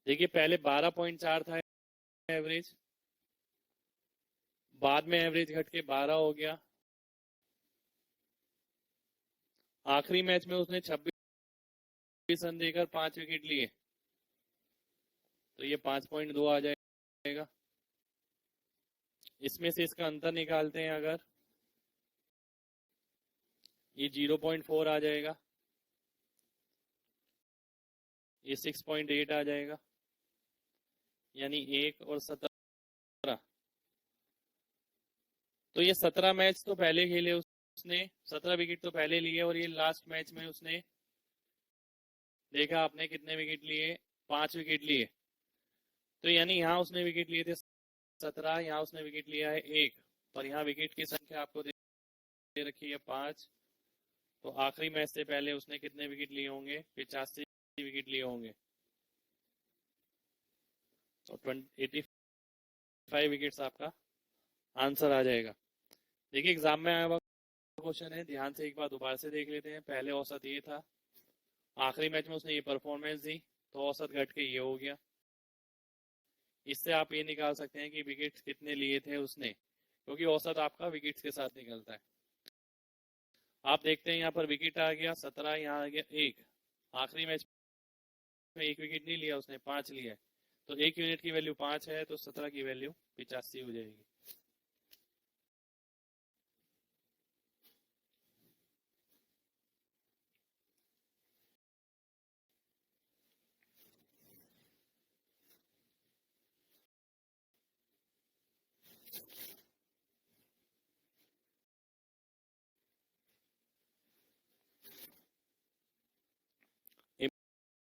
देखिए पहले 12.4 था एवरेज, बाद में एवरेज घट के 12 हो गया, आखिरी मैच में उसने 26 रन देकर 5 विकेट लिए, तो ये 5.2 आ जाएगा। इसमें से इसका अंतर निकालते हैं अगर, ये 0.4 आ जाएगा, ये 6.8 आ जाएगा, यानी 1 और 17। तो ये 17 मैच तो पहले खेले उसने, 17 विकेट तो पहले लिए, और ये लास्ट मैच में उसने देखा आपने कितने विकेट लिए, 5 विकेट लिए। तो यानी यहाँ उसने विकेट लिए थे 17, यहाँ उसने विकेट लिया है 1, और यहाँ विकेट की संख्या आपको दे रखी है 5। तो आखिरी मैच से पहले उसने कितने विकेट लिए होंगे, 85 विकेट लिए होंगे। तो 85 विकेट्स आपका आंसर आ जाएगा। देखिए एग्जाम में आया हुआ क्वेश्चन है, ध्यान से एक बार दोबारा से देख लेते हैं। पहले औसत ये था, आखिरी मैच में उसने ये परफॉर्मेंस दी, तो औसत घट के ये हो गया। इससे आप ये निकाल सकते हैं कि विकेट्स कितने लिए थे उसने, क्योंकि औसत आपका विकेट्स के साथ निकलता है। आप देखते हैं यहाँ पर विकेट आ गया 17, यहाँ आ गया 1। आखिरी मैच में 1 विकेट नहीं लिया उसने, 5 लिया है। तो 1 यूनिट की वैल्यू 5 है, तो 17 की वैल्यू 85 हो जाएगी।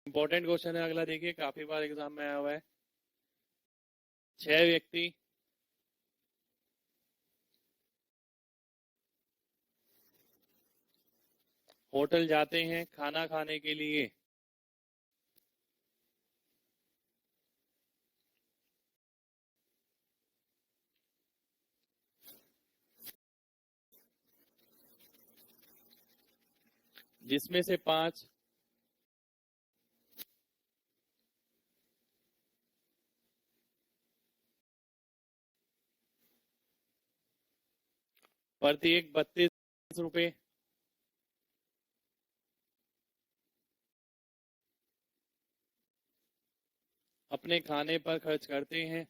इंपॉर्टेंट क्वेश्चन है अगला, देखिए काफी बार एग्जाम में आया हुआ है। 6 व्यक्ति होटल जाते हैं खाना खाने के लिए। जिसमें से 5 प्रत्येक 32 रुपए अपने खाने पर खर्च करते हैं,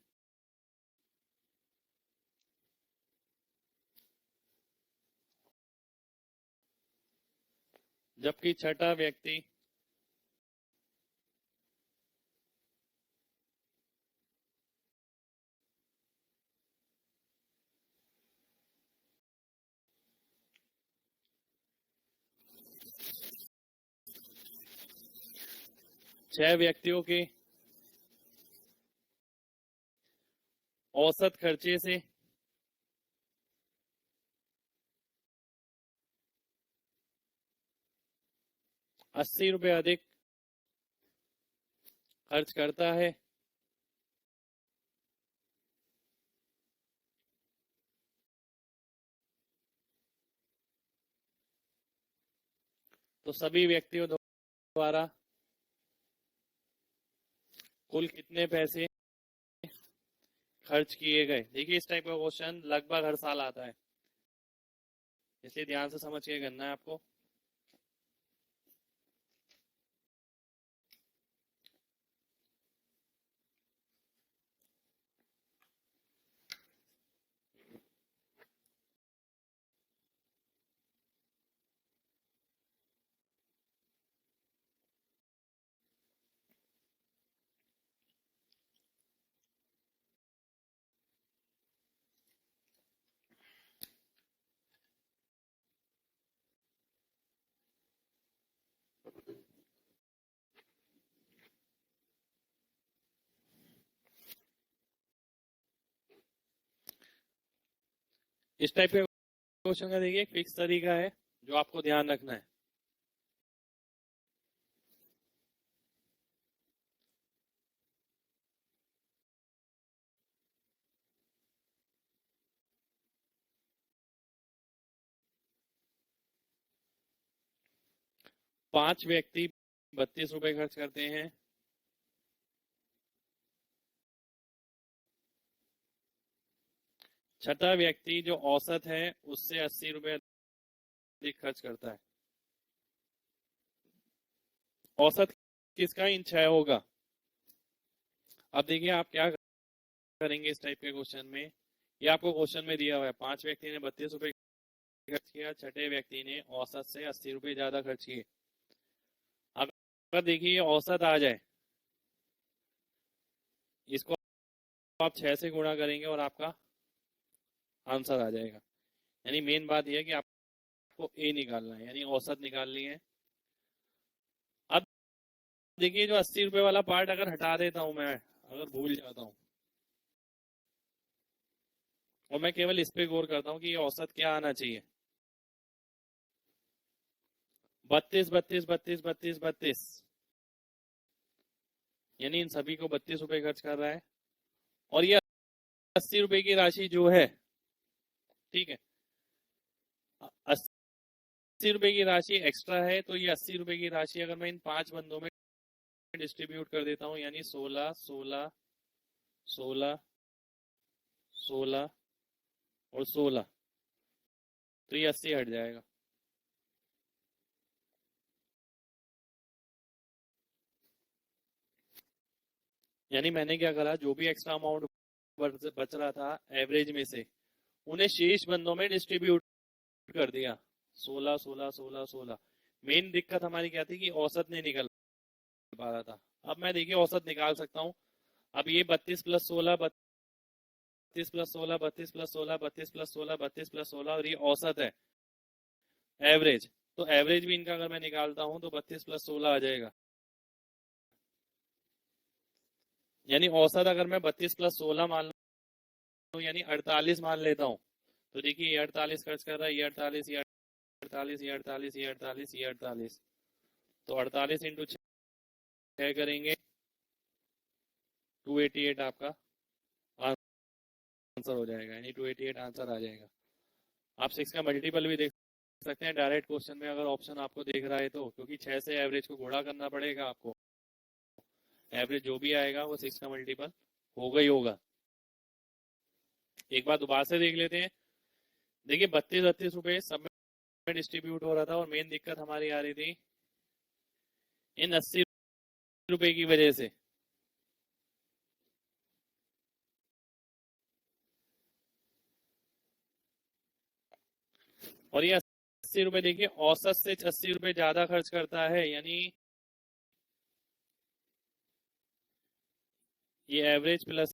जबकि छठा व्यक्ति छह व्यक्तियों के औसत खर्चे से ₹80 अधिक खर्च करता है, तो सभी व्यक्तियों द्वारा कुल कितने पैसे खर्च किए गए। देखिए इस टाइप का क्वेश्चन लगभग हर साल आता है, इसलिए ध्यान से समझ के करना है आपको। इस टाइप के क्वेश्चन का देखिए एक फिक्स तरीका है जो आपको ध्यान रखना है। पांच व्यक्ति 32 रुपए खर्च करते हैं, छठा व्यक्ति जो औसत है उससे 80 रुपए अधिक खर्च करता है। औसत किसका, इन 6 होगा। अब देखिए आप क्या करेंगे इस टाइप के क्वेश्चन में, ये आपको क्वेश्चन में दिया हुआ है 5 व्यक्ति ने 32 रुपए खर्च किया, छठे व्यक्ति ने औसत से 80 रुपये ज्यादा खर्च किए। अगर देखिए औसत आ जाए, इसको आप 6 से गुणा करेंगे और आपका आंसर आ जाएगा। यानी मेन बात यह है कि आपको ए निकालना है, यानी औसत निकालनी है। अब देखिए जो 80 रुपये वाला पार्ट अगर हटा देता हूं मैं, अगर भूल जाता हूं और मैं केवल इस पे गौर करता हूँ कि ये औसत क्या आना चाहिए, 32 यानी इन सभी को 32 रुपए खर्च कर रहा है। और ये 80 रुपए की राशि जो है, ठीक है, 80 रुपए की राशि एक्स्ट्रा है, तो ये 80 रुपए की राशि अगर मैं इन 5 बंदों में डिस्ट्रीब्यूट कर देता हूँ, यानी 16 16 16 16 और 16, तो ये 80 हट जाएगा। यानी मैंने क्या करा, जो भी एक्स्ट्रा अमाउंट बच रहा था एवरेज में से, उन्हें शेष बंदों में डिस्ट्रीब्यूट कर दिया, 16 16 16 16। मेन दिक्कत हमारी क्या थी कि औसत नहीं निकल पा रहा था। अब मैं देखिए औसत निकाल सकता हूँ। अब ये 32 + 16 32 + 16 32 + 16 32 + 16 32 + 16 और ये औसत है, एवरेज। तो एवरेज भी इनका अगर मैं निकालता हूं तो 32 + 16 आ जाएगा। यानी औसत अगर मैं 32 + 16 मान लूं, यानी 48 मान लेता हूं, तो देखिए ये 48 खर्च कर रहा है, ये 48 ये 48 ये 48 ये 48 ये 48, तो 48 इंटू 6 करेंगे 288 आपका आंसर हो जाएगा, यानी 288 आंसर आ जाएगा। आप 6 का मल्टीपल भी देख सकते हैं डायरेक्ट क्वेश्चन में, अगर ऑप्शन आपको देख रहा है तो, क्योंकि 6 से एवरेज को गुणा करना पड़ेगा आपको, एवरेज जो भी आएगा वो 6 का मल्टीपल होगा ही होगा। एक बार दोबारा से देख लेते हैं। देखिए 32 सब में डिस्ट्रीब्यूट हो रहा था और मेन दिक्कत हमारी आ रही थी इन 80 रुपए की वजह से। और ये 80 रुपए देखिए औसत से 80 रुपए ज्यादा खर्च करता है, यानी ये एवरेज प्लस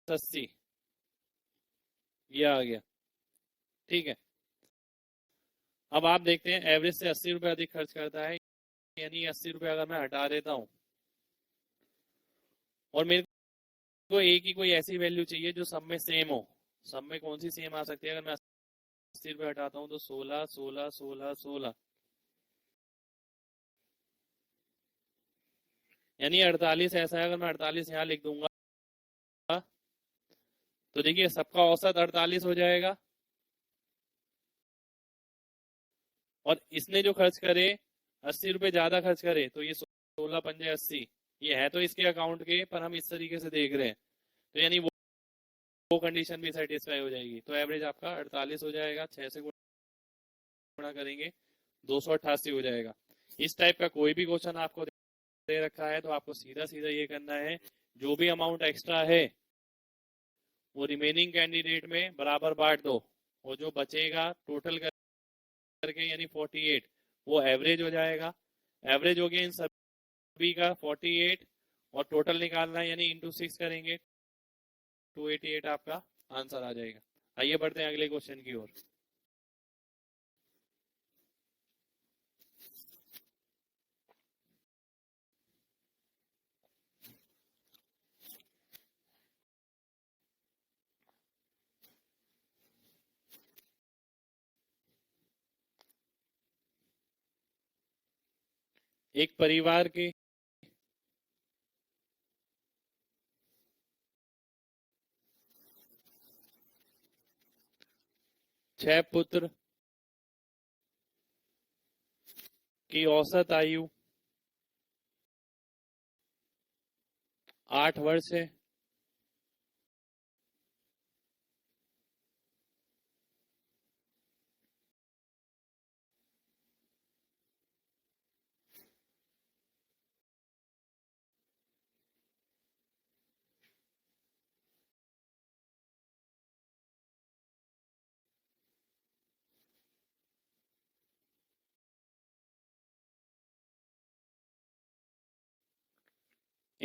80 ये आ गया, ठीक है। अब आप देखते हैं एवरेज से 80 रुपए अधिक खर्च करता है, यानी 80 रुपए अगर मैं हटा देता हूं और मेरे को एक ही कोई ऐसी वैल्यू चाहिए जो सब में सेम हो, सब में कौन सी सेम आ सकती है, अगर मैं 80 रुपए हटाता हूँ तो 16 16 16 16, यानी 48 ऐसा है। अगर मैं 48 यहाँ लिख दूंगा तो देखिए सबका औसत 48 हो जाएगा, और इसने जो खर्च करे 80 रुपए ज्यादा खर्च करे, तो ये 16 × 5 = 80, ये है तो इसके अकाउंट के, पर हम इस तरीके से देख रहे हैं, तो यानी वो कंडीशन भी सेटिस्फाई हो जाएगी। तो एवरेज आपका 48 हो जाएगा, 6 से गुणा करेंगे 288 हो जाएगा। इस टाइप का कोई भी क्वेश्चन आपको दे रखा है तो आपको सीधा सीधा ये करना है, जो भी अमाउंट एक्स्ट्रा है वो रिमेनिंग कैंडिडेट में बराबर बांट दो, और जो बचेगा टोटल करके यानी 48 वो एवरेज हो जाएगा। एवरेज हो गया इन सभी का 48, और टोटल निकालना है यानी इंटू 6 करेंगे, 288 आपका आंसर आ जाएगा। आइए बढ़ते हैं अगले क्वेश्चन की ओर। एक परिवार के 6 पुत्र की औसत आयु 8 वर्ष है।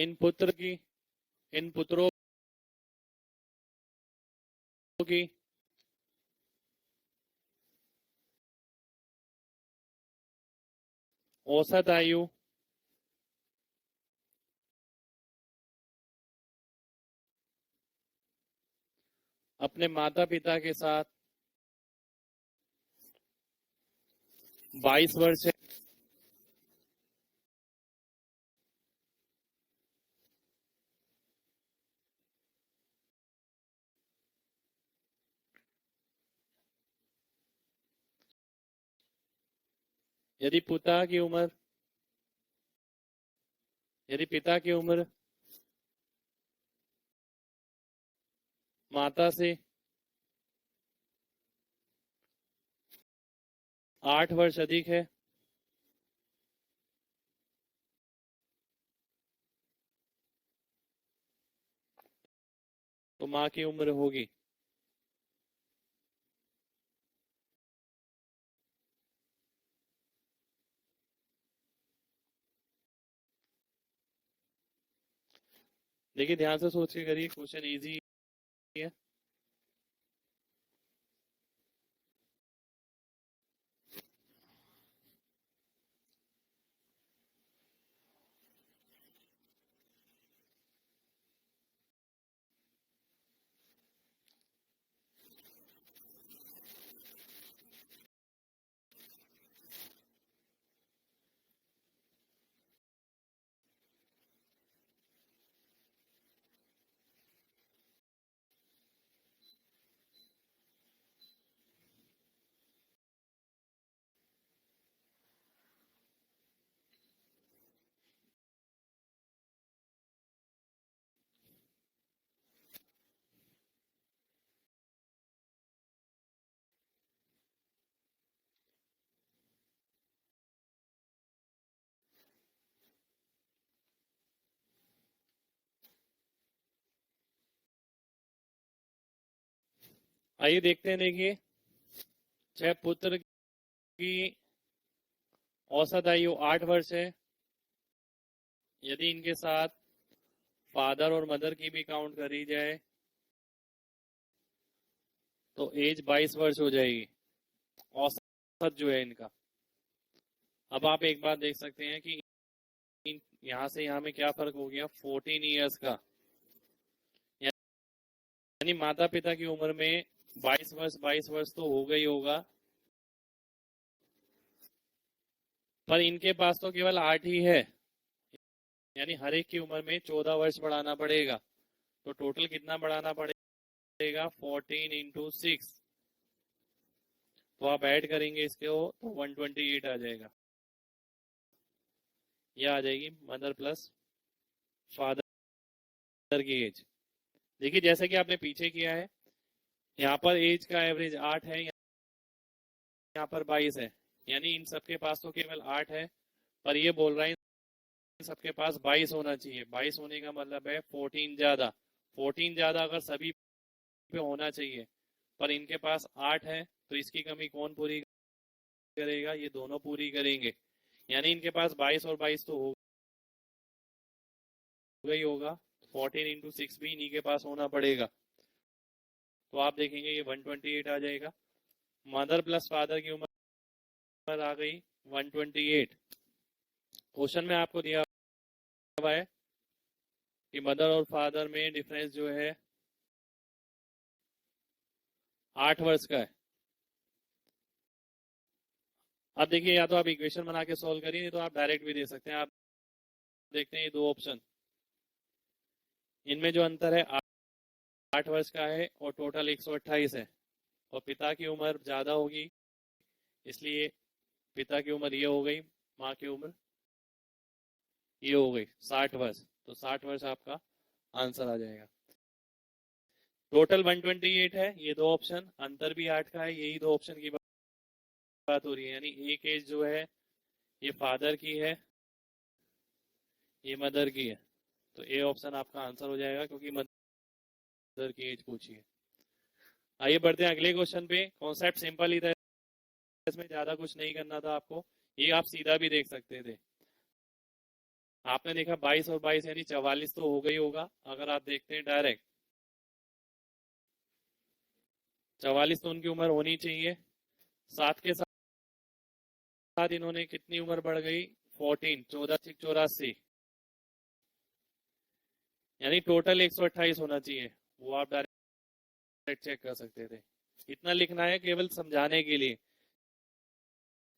इन पुत्र की, इन पुत्रों की औसत आयु अपने माता पिता के साथ 22 वर्ष है। यदि पिता की उम्र माता से 8 वर्ष अधिक है, तो माँ की उम्र होगी। देखिए ध्यान से सोच के करिए, क्वेश्चन इजी है। आइए देखते हैं। देखिए, चाहे पुत्र की औसत आयु 8 वर्ष है, यदि इनके साथ फादर और मदर की भी काउंट करी जाए तो एज 22 वर्ष हो जाएगी, औसत जो है इनका। अब आप एक बात देख सकते हैं कि यहाँ से यहाँ में क्या फर्क हो गया, 14 ईयर्स का। यानी माता पिता की उम्र में 22 वर्ष तो होगा ही होगा, पर इनके पास तो केवल 8 ही है। यानी हर एक की उम्र में 14 वर्ष बढ़ाना पड़ेगा, तो टोटल कितना बढ़ाना पड़ेगा, 14 इंटू 6। तो आप ऐड करेंगे इसके हो तो 128 आ जाएगा। यह आ जाएगी मदर प्लस फादर की एज। देखिए जैसे कि आपने पीछे किया है, यहाँ पर एज का एवरेज 8 है, यहाँ पर 22 है, यानी इन सबके पास तो केवल 8 है, पर ये बोल रहा है इन सबके पास 22 होना चाहिए। 22 होने का मतलब है 14 ज्यादा। 14 ज्यादा अगर सभी पे होना चाहिए, पर इनके पास 8 है, तो इसकी कमी कौन पूरी करेगा, ये दोनों पूरी करेंगे। यानी इनके पास 22 और 22 तो होगा ही होगा, 14 इंटू 6 भी इन्हीं के पास होना पड़ेगा। तो आप देखेंगे ये 128 आ जाएगा। मदर प्लस फादर की उम्र आ गई 128। क्वेश्चन में आपको दिया हुआ है कि मदर और फादर में डिफरेंस जो है 8 वर्ष का है। अब देखिए, या तो आप इक्वेशन बना के सॉल्व करिए, नहीं तो आप डायरेक्ट भी दे सकते हैं। आप देखते हैं ये दो ऑप्शन, इनमें जो अंतर है 8 वर्ष का है और टोटल 128 है, और पिता की उम्र ज्यादा होगी, इसलिए पिता की उम्र ये हो गई, माँ की उम्र ये हो गई 60 वर्ष। तो 60 वर्ष आपका आंसर आ जाएगा। टोटल 128 है, ये दो ऑप्शन, अंतर भी 8 का है, यही दो ऑप्शन की बात हो रही है। यानी एक एज जो है ये फादर की है, ये मदर की है, तो ए ऑप्शन आपका आंसर हो जाएगा, क्योंकि मदर की एज पूछी है। आइए बढ़ते हैं अगले क्वेश्चन पे। कॉन्सेप्ट सिंपल ही था, इसमें ज्यादा कुछ नहीं करना था आपको, ये आप सीधा भी देख सकते थे। आपने देखा 22 और 22 यानी 44 तो हो गई होगा। अगर आप देखते हैं डायरेक्ट 44 तो उनकी उम्र होनी चाहिए। साथ के साथ इन्होंने कितनी उम्र बढ़ गई 14, 14 यानी टोटल 128 होना चाहिए। वो आप डायरेक्ट चेक कर सकते थे। इतना लिखना है केवल समझाने के लिए।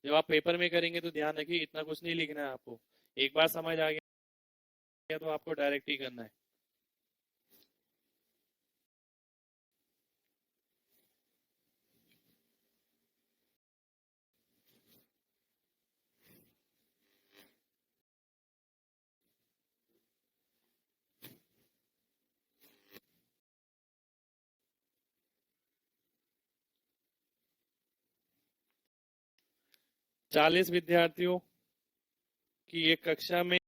जब आप पेपर में करेंगे तो ध्यान रखिए इतना कुछ नहीं लिखना है आपको। एक बार समझ आ गया तो आपको डायरेक्ट ही करना है। चालीस विद्यार्थियों की एक कक्षा में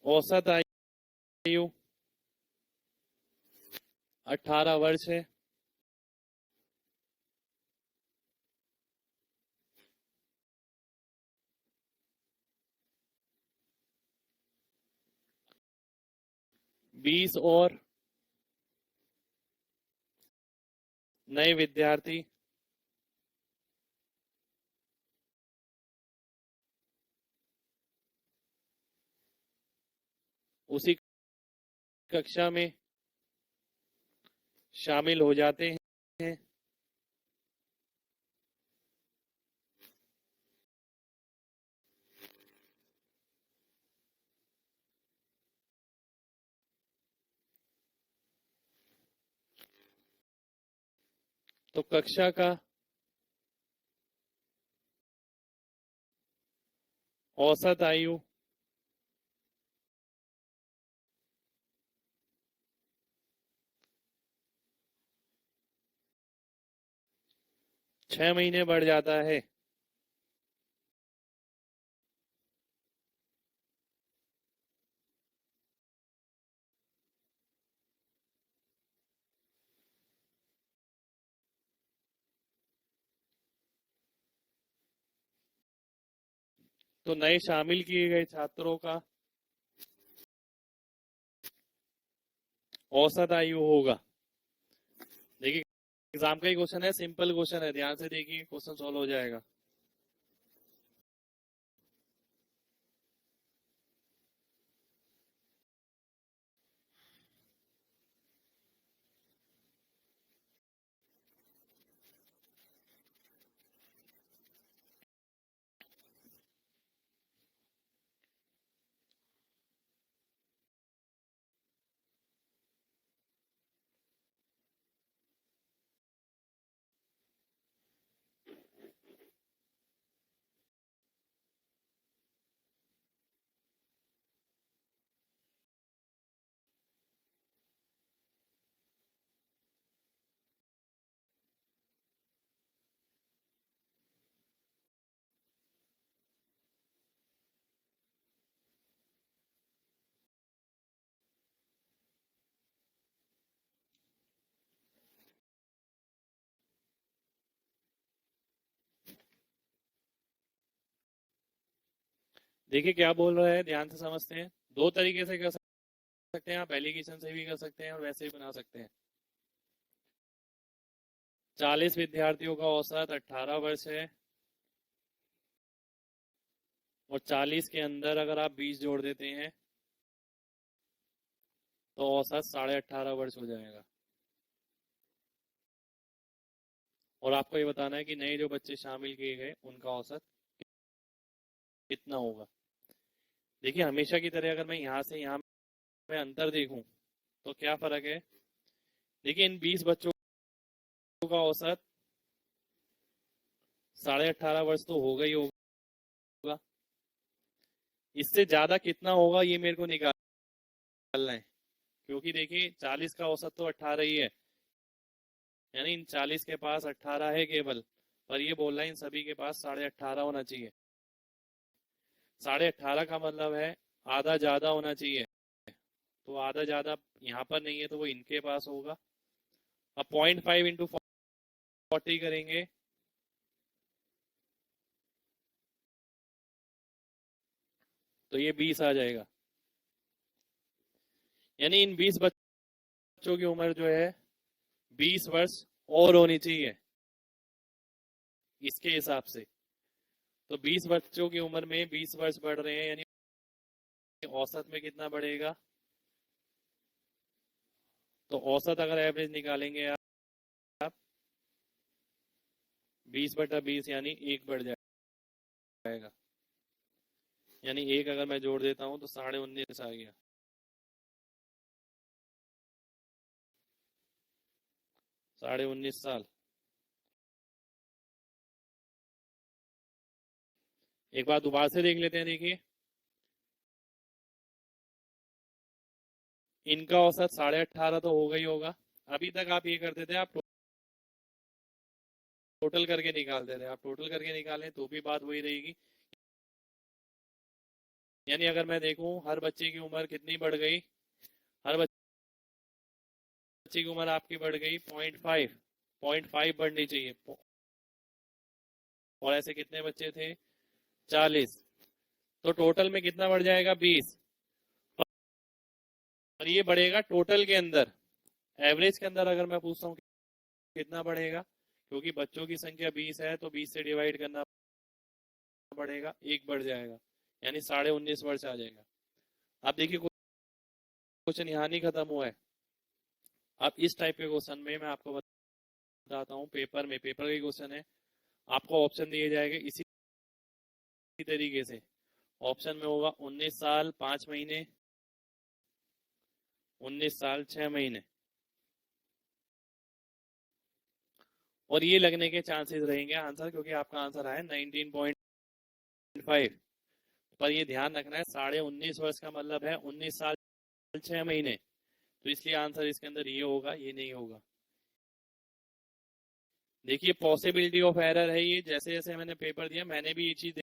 औसत आयु 18 वर्ष है। बीस और नए विद्यार्थी उसी कक्षा में शामिल हो जाते हैं। तो कक्षा का औसत आयु 6 महीने बढ़ जाता है। तो नए शामिल किए गए छात्रों का औसत आयु होगा। देखिए एग्जाम का ही क्वेश्चन है, सिंपल क्वेश्चन है, ध्यान से देखिए क्वेश्चन सॉल्व हो जाएगा। देखिए क्या बोल रहा है, ध्यान से समझते हैं। दो तरीके से कर सकते हैं, आप एलिगेशन से भी कर सकते हैं और वैसे भी बना सकते हैं। 40 विद्यार्थियों का औसत 18 वर्ष है और 40 के अंदर अगर आप 20 जोड़ देते हैं तो औसत 18.5 वर्ष हो जाएगा। और आपको ये बताना है कि नए जो बच्चे शामिल किए गए उनका औसत कितना होगा। देखिए हमेशा की तरह अगर मैं यहाँ से यहाँ में अंतर देखूं तो क्या फर्क है। देखिए इन 20 बच्चों का औसत 18.5 वर्ष तो होगा ही होगा। इससे ज्यादा कितना होगा ये मेरे को निकालना है, क्योंकि देखिए 40 का औसत तो 18 ही है, यानी इन 40 के पास 18 है केवल, पर ये बोल रहा है इन सभी के पास 18.5 होना चाहिए। 18.5 का मतलब है आधा ज्यादा होना चाहिए, तो आधा ज्यादा यहाँ पर नहीं है तो वो इनके पास होगा। अब 0.5 इंटू 40 करेंगे, तो ये 20 आ जाएगा। यानी इन 20 बच्चों की उम्र जो है 20 वर्ष और होनी चाहिए इसके हिसाब से। तो 20 बच्चों की उम्र में 20 वर्ष बढ़ रहे हैं, यानी औसत में कितना बढ़ेगा? तो औसत अगर एवरेज निकालेंगे आप 20/20 यानी 1 बढ़ जाएगा। यानी 1 अगर मैं जोड़ देता हूं तो 19.5 आ गया। 19.5 साल। एक बार दोबारा से देख लेते हैं। देखिए इनका औसत 18.5 तो होगा ही होगा। अभी तक आप ये करते थे, आप टोटल करके निकालते थे। आप टोटल करके निकालें तो भी बात वही रहेगी। यानी अगर मैं देखूं हर बच्चे की उम्र कितनी बढ़ गई, हर बच्चे की उम्र आपकी बढ़ गई 0.5 बढ़नी चाहिए। और ऐसे कितने बच्चे थे? 40। तो टोटल में कितना बढ़ जाएगा? 20। और ये बढ़ेगा टोटल के अंदर। एवरेज के अंदर अगर मैं पूछता हूँ कितना बढ़ेगा, क्योंकि बच्चों की संख्या 20 है तो 20 से डिवाइड करना पड़ेगा, 1 बढ़ जाएगा, यानी 19.5 वर्ष आ जाएगा। अब देखिए क्वेश्चन यहाँ नहीं खत्म हुआ है। अब इस टाइप के क्वेश्चन में मैं आपको बताता हूँ, पेपर का क्वेश्चन है, आपको ऑप्शन दिए जाएंगे इसी तरीके से। ऑप्शन में होगा 19 साल 5 महीने, 19 साल 6 महीने, और ये लगने के चांसेस रहेंगे आंसर, क्योंकि आपका आंसर आया 19.5। पर ये ध्यान रखना है 19.5 वर्ष का मतलब है 19 साल 6 महीने, तो इसलिए आंसर इसके अंदर ये होगा, ये नहीं होगा। देखिए पॉसिबिलिटी ऑफ एरर है ये। जैसे जैसे मैंने पेपर दिया मैंने भी ये चीज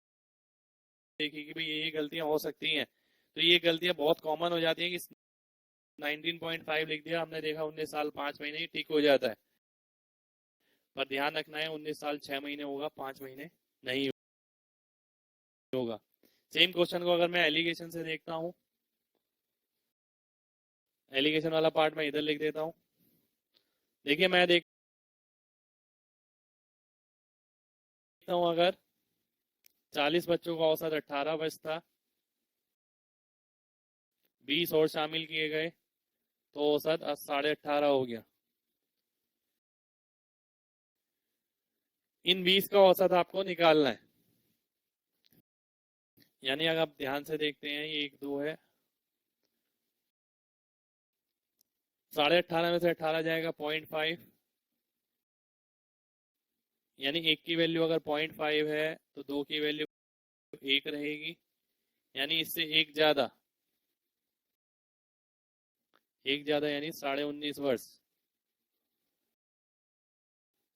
देखी कि भाई ये गलतियां हो सकती हैं, तो ये गलतियां बहुत कॉमन हो जाती है कि 19.5 लिख दिया हमने, देखा 19 साल 5 महीने ही ठीक हो जाता है। पर ध्यान रखना है 19 साल 6 महीने होगा, 5 महीने नहीं होगा। सेम क्वेश्चन को अगर मैं एलिगेशन से देखता हूँ, एलिगेशन वाला पार्ट मैं इधर लिख देता हूँ। देखिए मैं देखता हूँ अगर 40 बच्चों का औसत 18 वर्ष था, 20 और शामिल किए गए तो औसत 18.5 हो गया। इन 20 का औसत आपको निकालना है। यानी अगर आप ध्यान से देखते हैं ये 1 2 है, 18.5 में से 18 जाएगा 0.5, यानी 1 की वैल्यू अगर 0.5 है तो 2 की वैल्यू 1 रहेगी, यानी इससे 1 ज्यादा, 1 ज्यादा यानी 19.5 वर्ष।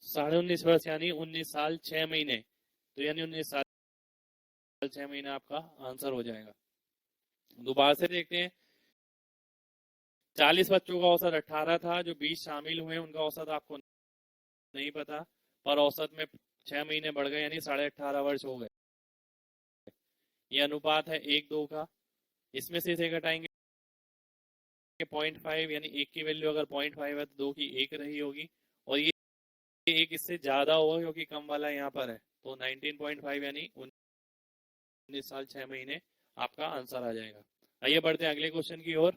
19.5 वर्ष यानी 19 साल 6 महीने, तो यानी 19 साल 6 महीने आपका आंसर हो जाएगा। दोबारा से देखते हैं, 40 बच्चों का औसत 18 था, जो 20 शामिल हुए उनका औसत आपको नहीं पता, पर औसत में 6 महीने बढ़ गए यानी 18.5 वर्ष हो गए। ये अनुपात है 1:2 का। इसमें से इसे घटाएंगे 0.5, यानी 1 की वैल्यू अगर 0.5 है तो 2 की 1 रही होगी, और ये 1 इससे ज्यादा होगा क्योंकि कम वाला यहाँ पर है, तो 19.5 यानी 19 साल 6 महीने आपका आंसर आ जाएगा। आइए बढ़ते हैं अगले क्वेश्चन की ओर।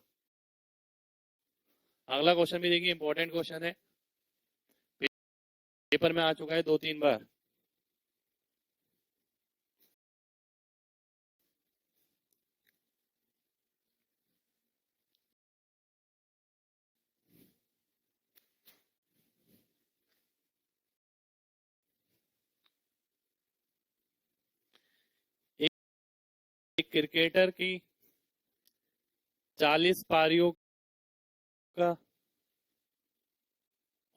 अगला क्वेश्चन भी देखिए इंपॉर्टेंट क्वेश्चन है, पेपर में आ चुका है 2-3 बार। एक क्रिकेटर की 40 पारियों का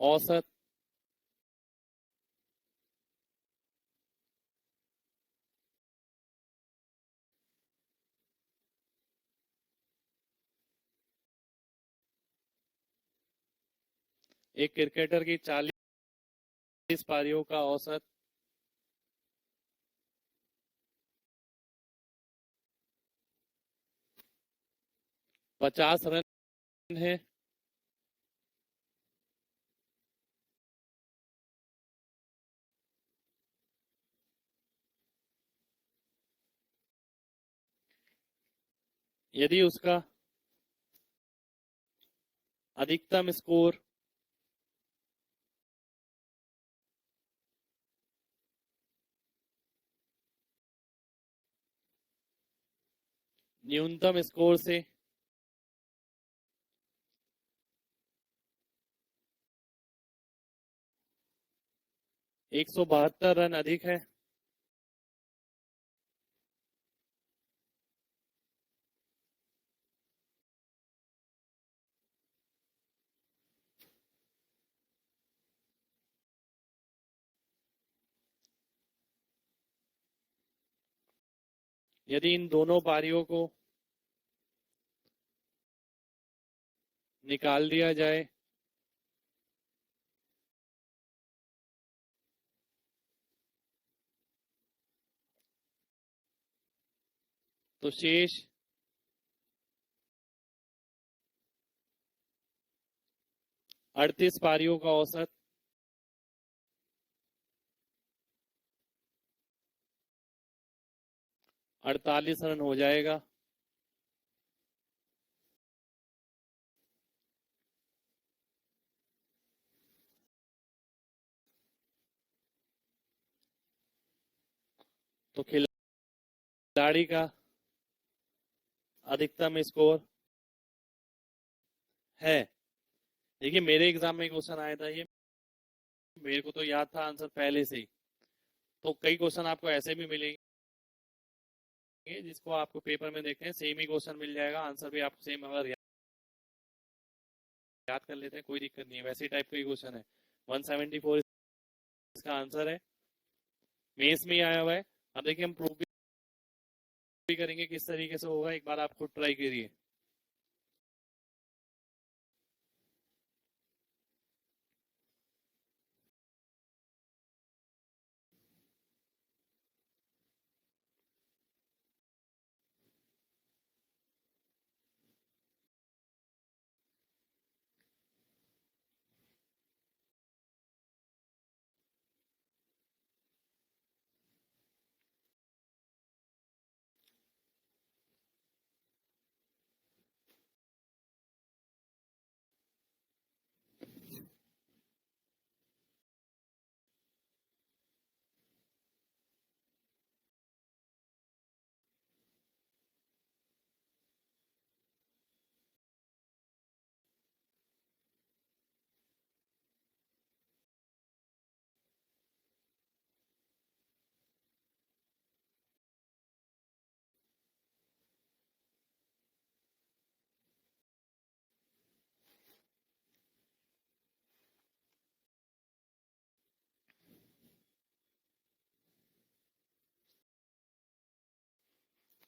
औसत एक क्रिकेटर की 40 पारियों का औसत 50 रन है। यदि उसका अधिकतम स्कोर न्यूनतम स्कोर से 172 रन अधिक है, यदि इन दोनों पारियों को निकाल दिया जाए तो शेष 38 पारियों का औसत 48 रन हो जाएगा। तो खिलाड़ी का अधिकतम स्कोर है, देखिए मेरे एग्जाम में क्वेश्चन आया था ये, मेरे को तो याद था आंसर पहले से ही। तो कई क्वेश्चन आपको ऐसे भी मिलेंगे जिसको आपको पेपर में देखते हैं सेम ही क्वेश्चन मिल जाएगा, आंसर भी आपको सेम अगर याद कर लेते हैं कोई दिक्कत नहीं है, वैसे टाइप का ही क्वेश्चन है। 174 इसका आंसर है, मेंस में ही आया हुआ है। अब देखिए हम प्रूव भी करेंगे किस तरीके से होगा, एक बार आप खुद ट्राई करिए।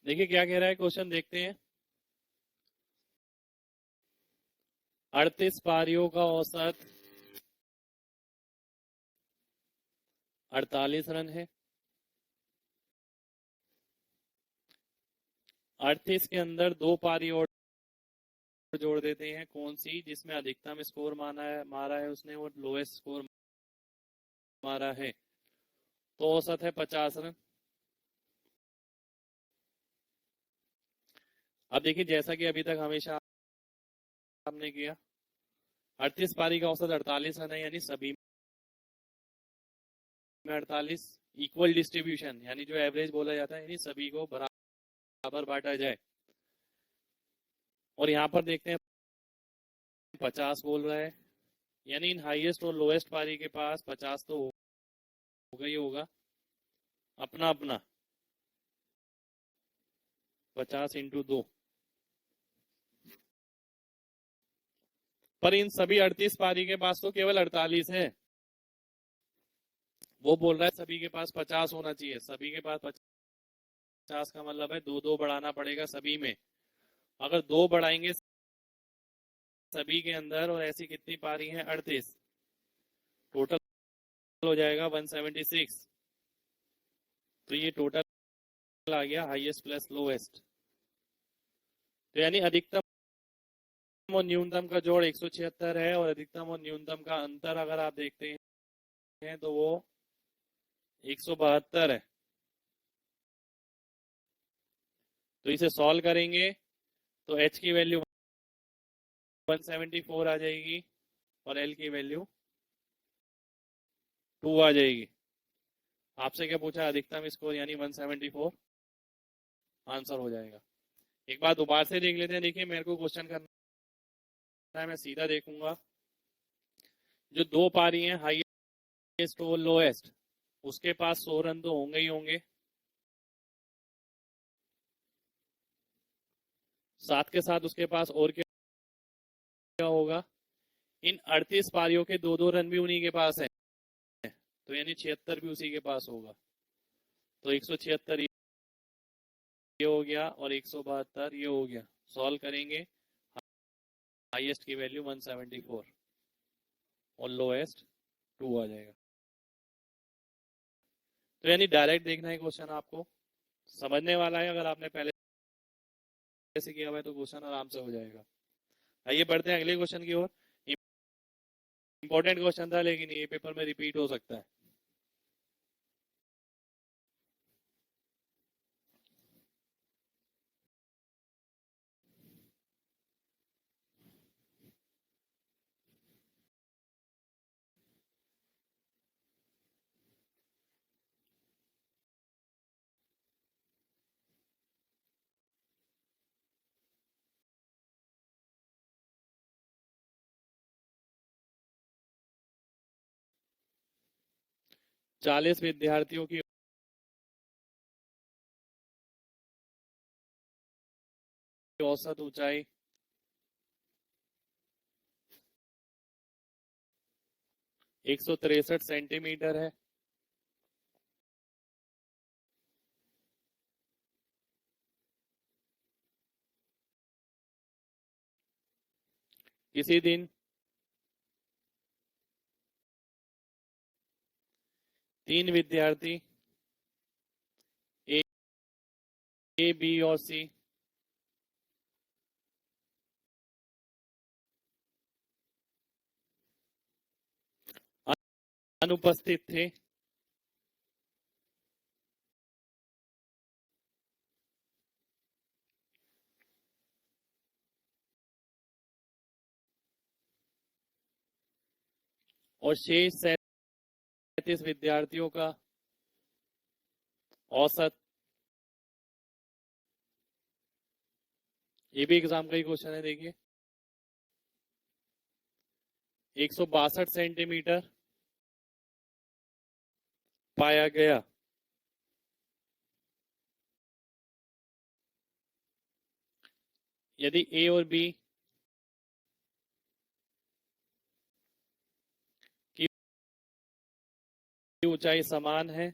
देखिए क्या कह रहा है क्वेश्चन, देखते हैं। 38 पारियों का औसत 48 रन है। 38 के अंदर दो पारी और जोड़ देते हैं, कौन सी जिसमें अधिकतम स्कोर मारा है उसने और लोएस्ट स्कोर मारा है। तो औसत है 50 रन। अब देखिए जैसा कि अभी तक हमेशा आपने किया, 38 पारी का औसत 48 रन है, यानी सभी में 48, इक्वल डिस्ट्रीब्यूशन यानी जो एवरेज बोला जाता है, यानी सभी को बराबर बांटा जाए। और यहाँ पर देखते हैं 50 बोल रहा है, यानी इन हाईएस्ट और लोएस्ट पारी के पास 50 तो होगा ही होगा, अपना अपना 50 इंटू 2। पर इन सभी 38 पारी के पास तो केवल 48 है। वो बोल रहा है सभी के पास 50 होना चाहिए, सभी के पास 50 का मतलब है दो दो बढ़ाना पड़ेगा सभी में। अगर दो बढ़ाएंगे सभी के अंदर, और ऐसी कितनी पारी हैं? 38। टोटल हो जाएगा 176। तो ये टोटल आ गया हाईएस्ट प्लस लोएस्ट। तो यानी अधिकतम और न्यूनतम का जोड़ 176 है, और अधिकतम और न्यूनतम का अंतर अगर आप देखते हैं तो वो 172 है। तो इसे सॉल्व करेंगे तो h की वैल्यू 174 आ जाएगी और l की वैल्यू 2 आ जाएगी। आपसे क्या पूछा? अधिकतम स्कोर यानी 174 आंसर हो जाएगा। एक बार दोबारा से देख लेते हैं। देखिए, मेरे को क्वेश्चन करना है, मैं सीधा देखूंगा। जो दो पारी हैं हाईएस्ट और लोएस्ट, उसके पास 100 रन तो होंगे ही होंगे, साथ के साथ उसके पास और क्या होगा? इन 38 पारियों के 2-2 रन भी उन्हीं के पास है, तो यानी 76 भी उसी के पास होगा। तो 176 ये हो गया और 172 ये हो गया। सॉल्व करेंगे, हाईएस्ट की वैल्यू 174 और लोएस्ट 2 आ जाएगा। तो यानी डायरेक्ट देखना है क्वेश्चन, आपको समझने वाला है। अगर आपने पहले से किया हुआ है तो क्वेश्चन आराम से हो जाएगा। आइए बढ़ते हैं अगले क्वेश्चन की ओर। इंपॉर्टेंट क्वेश्चन था, लेकिन ये पेपर में रिपीट हो सकता है। चालीस विद्यार्थियों की औसत ऊंचाई 163 सेंटीमीटर है। किसी दिन 3 विद्यार्थी ए, बी और सी अनुपस्थित थे। और शेष 37 विद्यार्थियों का औसत, ये भी एग्जाम का ही क्वेश्चन है। देखिए, 162 सेंटीमीटर पाया गया। यदि ए और बी की ऊंचाई समान है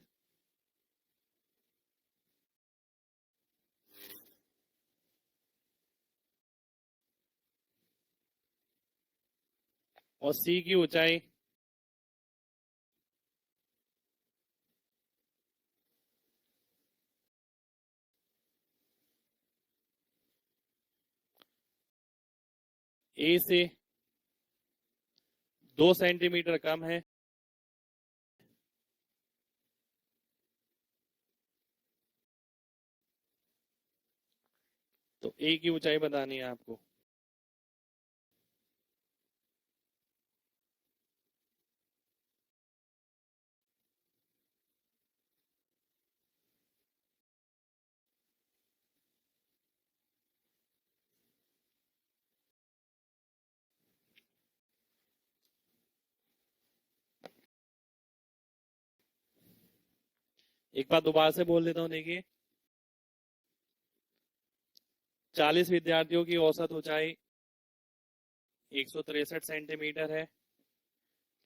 और सी की ऊंचाई ए से 2 सेंटीमीटर कम है, तो ए की ऊंचाई बतानी है आपको। एक बार दोबारा से बोल देता हूं। देखिए, 40 विद्यार्थियों की औसत ऊंचाई 163 सेंटीमीटर है।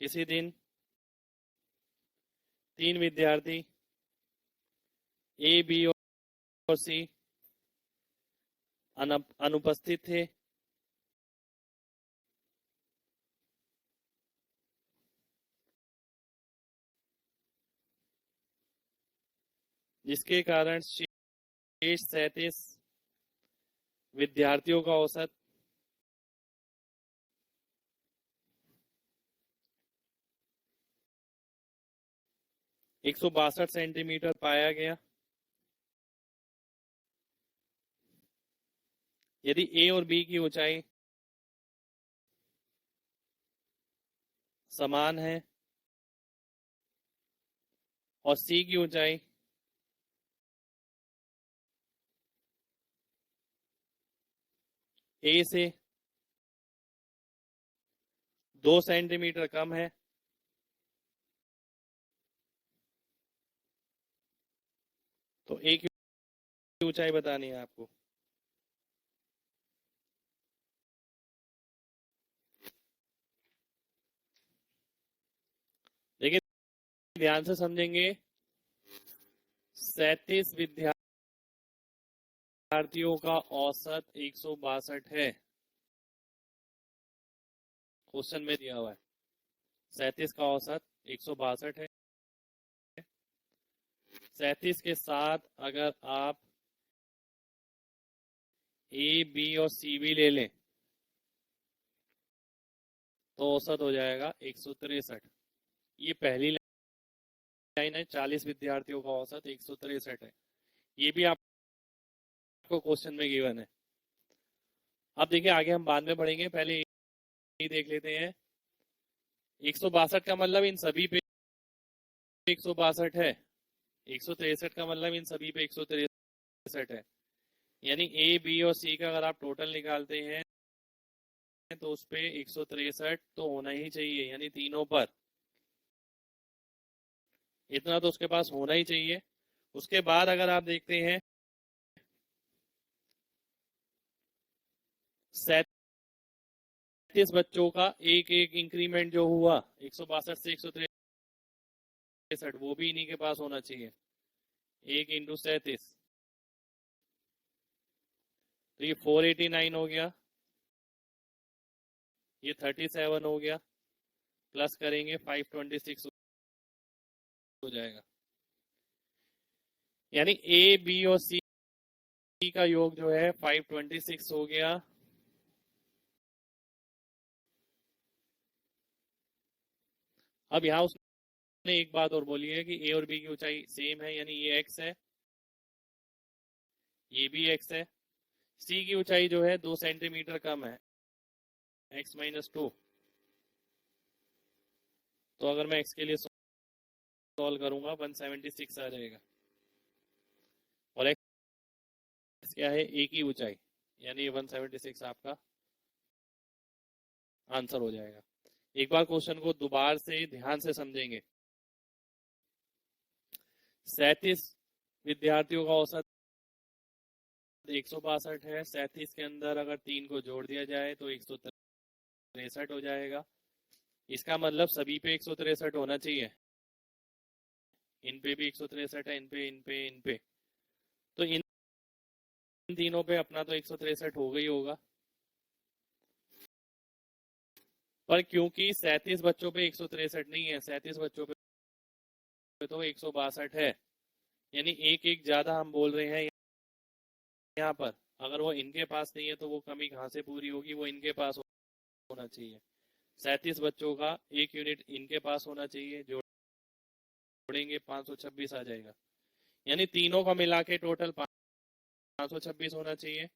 किसी दिन 3 विद्यार्थी ए, बी और सी अनुपस्थित थे। जिसके कारण शेष 37 विद्यार्थियों का औसत 162 सेंटीमीटर पाया गया। यदि ए और बी की ऊंचाई समान है और सी की ऊंचाई ए से 2 सेंटीमीटर कम है, तो ए की ऊंचाई बतानी है आपको। देखिए ध्यान से समझेंगे, 37 विद्यार्थियों का औसत 162 है, क्वेश्चन में दिया हुआ है 37 का औसत 162 है। 37 के साथ अगर आप ए बी और सी भी ले लें तो औसत हो जाएगा 163। ये पहली लाइन है, 40 विद्यार्थियों का औसत 163 है। ये भी आपको क्वेश्चन में गिवन है। अब देखिए आगे हम बाद में पढ़ेंगे, पहले ये देख लेते हैं। 162 का मतलब इन सभी पे 162 है, 163 का मतलब इन सभी पे 163 है। यानी ए बी और सी का अगर आप टोटल निकालते हैं तो उस पे 163 तो होना ही चाहिए, यानी तीनों पर इतना तो उसके पास होना ही चाहिए। उसके बाद अगर आप देखते हैं 37 बच्चों का एक एक इंक्रीमेंट जो हुआ 162 से 163, वो भी इन्हीं के पास होना चाहिए। 1 इंटू 37 तो ये 489 हो गया, ये 37 हो गया, प्लस करेंगे 526 हो जाएगा। यानी ए बी और सी का योग जो है 526 हो गया। अब यहां उसने एक बात और बोली है कि ए और बी की ऊंचाई सेम है, यानी ये एक्स है, ये भी एक्स है। सी की ऊंचाई जो है 2 सेंटीमीटर कम है, एक्स माइनस 2। तो अगर मैं एक्स के लिए सॉल्व करूंगा 176 आ जाएगा, और एक्स क्या है, ए की ऊंचाई, यानी 176 आपका आंसर हो जाएगा। एक बार क्वेश्चन को दोबारा से ध्यान से समझेंगे। 37 विद्यार्थियों का औसत 162 है। 37 के अंदर अगर 3 को जोड़ दिया जाए तो 163 हो जाएगा। इसका मतलब सभी पे 163 होना चाहिए, इन पे भी 163 है, इन पे इन पे इन पे, तो इन तीनों पे अपना तो 163 होगा ही होगा। पर क्योंकि 37 बच्चों पे 163 नहीं है, 37 बच्चों पे तो 162 है, यानी एक एक ज्यादा हम बोल रहे हैं यहाँ पर। अगर वो इनके पास नहीं है तो वो कमी कहाँ से पूरी होगी, वो इनके पास होना चाहिए। 37 बच्चों का एक यूनिट इनके पास होना चाहिए, जोड़ेंगे 526 आ जाएगा। यानी तीनों का मिला के टोटल 526 होना चाहिए।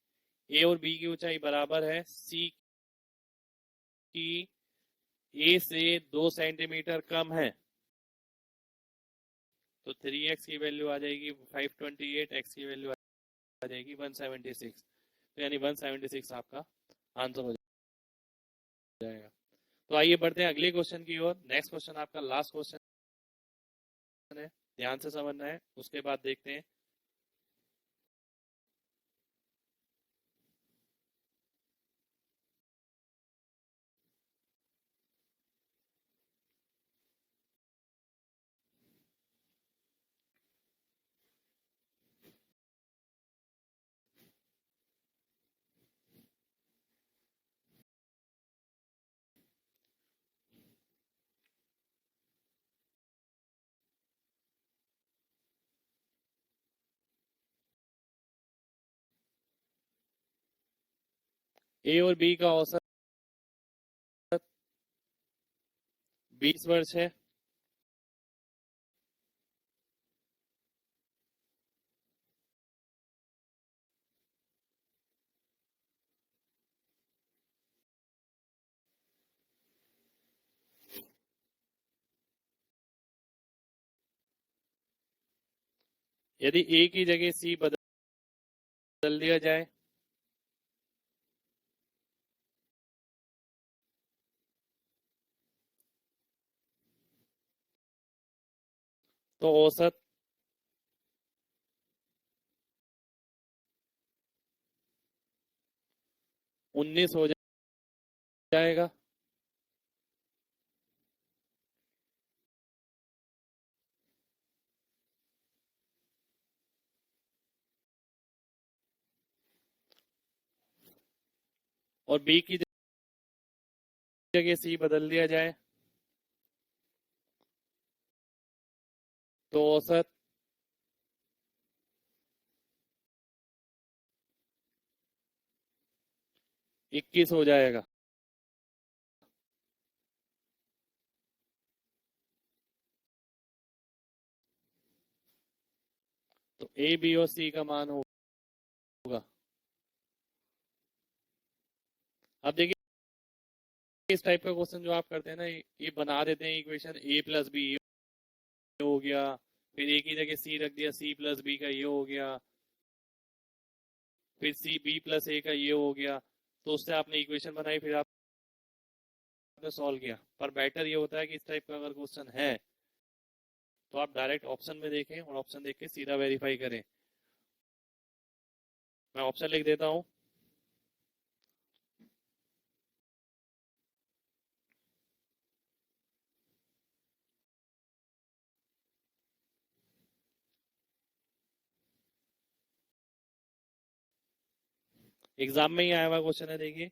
ए और बी की ऊंचाई बराबर है, सी की ए से 2 सेंटीमीटर कम है, तो 3x की वैल्यू आ जाएगी 528, x की वैल्यू आ जाएगी 176, तो यानी 176 आपका आंसर हो जाएगा। तो आइए बढ़ते हैं अगले क्वेश्चन की ओर। नेक्स्ट क्वेश्चन आपका लास्ट क्वेश्चन है, ध्यान से समझना है, उसके बाद देखते हैं। ए और बी का औसत 20 वर्ष है। यदि ए की जगह सी बदल दिया जाए तो औसत 19 हो जाएगा। और बी की जगह सी बदल दिया जाए तो औसत 21 हो जाएगा। तो ए बी और सी का मान होगा। अब देखिए इस टाइप का क्वेश्चन जो आप करते हैं ना, ये बना देते हैं इक्वेशन ए प्लस बी हो गया, फिर ए की जगह सी रख दिया, सी प्लस बी का ये हो गया, फिर सी बी प्लस ए का ये हो गया। तो उससे आपने इक्वेशन बनाई, फिर आपने सॉल्व किया। पर बेटर ये होता है कि इस टाइप का अगर क्वेश्चन है तो आप डायरेक्ट ऑप्शन में देखें और ऑप्शन देख के सीधा वेरीफाई करें। मैं ऑप्शन लिख देता हूं। एग्जाम में ही आया हुआ क्वेश्चन है, देखिए।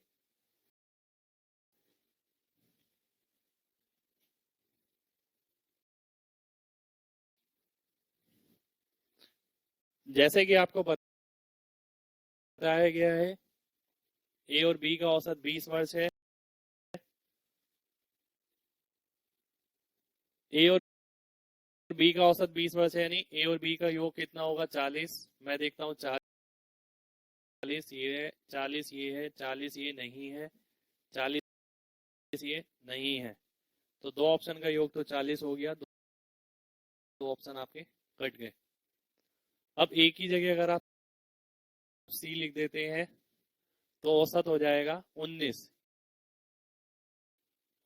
जैसे कि आपको बताया गया है, ए और बी का औसत 20 वर्ष है। ए और बी का औसत 20 वर्ष है, यानी ए और बी का योग कितना होगा? 40। मैं देखता हूँ 40 ये है, 40 ये है, 40 ये नहीं है, 40 ये नहीं है। तो दो ऑप्शन का योग तो 40 हो गया, दो ऑप्शन आपके कट गए। अब ए की जगह अगर आप सी लिख देते हैं तो औसत हो जाएगा 19।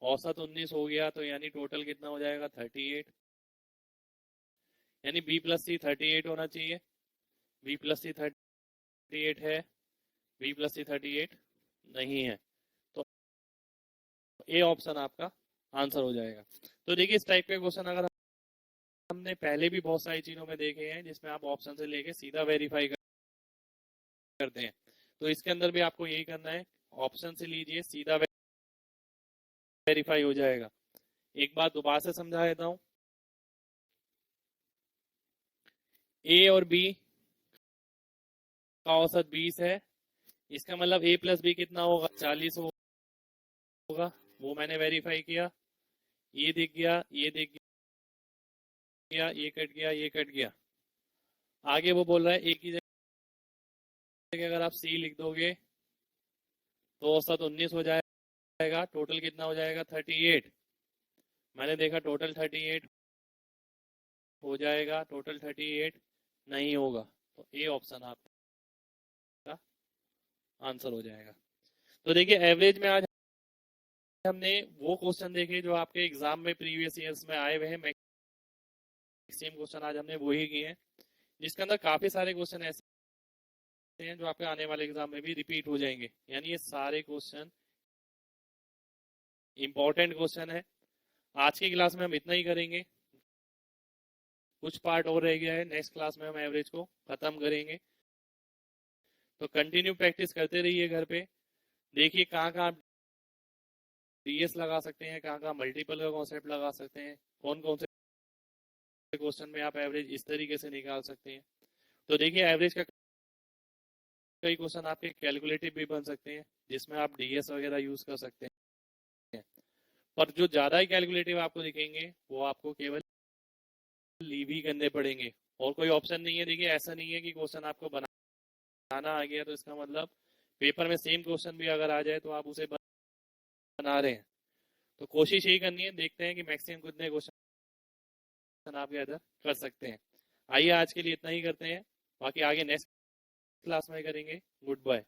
औसत 19 हो गया तो यानी टोटल कितना हो जाएगा? 38। यानी बी प्लस सी 38 होना चाहिए। बी प्लस सी 38 है, बी प्लस सी 38 नहीं है। तो ए ऑप्शन आपका आंसर हो जाएगा। तो देखिए इस टाइप के क्वेश्चन अगर हमने पहले भी बहुत सारी चीजों में देखे हैं जिसमें आप ऑप्शन से लेके सीधा वेरीफाई करते हैं, तो इसके अंदर भी आपको यही करना है। ऑप्शन से लीजिए, सीधा वेरीफाई हो जाएगा। एक बात दोबारा से समझा देता हूँ। ए और बी का औसत 20 है, इसका मतलब ए प्लस बी कितना होगा? 40 होगा। वो मैंने वेरीफाई किया, ये दिख गया, ये दिख गया, ये कट गया, ये कट गया। आगे वो बोल रहा है ए की जगह अगर आप सी लिख दोगे तो औसत 19 हो जाएगा। टोटल कितना हो जाएगा? 38। मैंने देखा टोटल 38 हो जाएगा, टोटल 38 नहीं होगा। तो ए ऑप्शन आपका आंसर हो जाएगा। तो देखिए एवरेज में आज हमने वो क्वेश्चन देखे जो आपके एग्जाम में प्रीवियस ईयर्स में आए हुए हैं। मैक्सिमम क्वेश्चन आज हमने वही किए हैं, जिसके अंदर काफी सारे क्वेश्चन ऐसे हैं जो आपके आने वाले एग्जाम में भी रिपीट हो जाएंगे। यानी ये सारे क्वेश्चन इंपॉर्टेंट क्वेश्चन है। आज की क्लास में हम इतना ही करेंगे, कुछ पार्ट और रह गया है, नेक्स्ट क्लास में हम एवरेज को खत्म करेंगे। तो कंटिन्यू प्रैक्टिस करते रहिए घर पे। देखिए कहाँ कहाँ डीएस लगा सकते हैं, कहाँ कहाँ मल्टीपल का कॉन्सेप्ट लगा सकते हैं, कौन कौन से क्वेश्चन में आप एवरेज इस तरीके से निकाल सकते हैं। तो देखिए एवरेज का कई क्वेश्चन आपके कैलकुलेटिव भी बन सकते हैं, जिसमें आप डीएस वगैरह यूज कर सकते हैं। पर जो ज्यादा ही कैलकुलेटिव आपको दिखेंगे वो आपको केवल लीव ही करने पड़ेंगे, और कोई ऑप्शन नहीं है। देखिए ऐसा नहीं है कि क्वेश्चन आपको बनाना आ गया तो इसका मतलब पेपर में सेम क्वेश्चन भी अगर आ जाए तो आप उसे बना रहे हैं। तो कोशिश यही करनी है, देखते हैं कि मैक्सिमम कितने क्वेश्चन आप इधर कर सकते हैं। आइए आज के लिए इतना ही करते हैं, बाकी आगे नेक्स्ट क्लास में करेंगे। Good bye.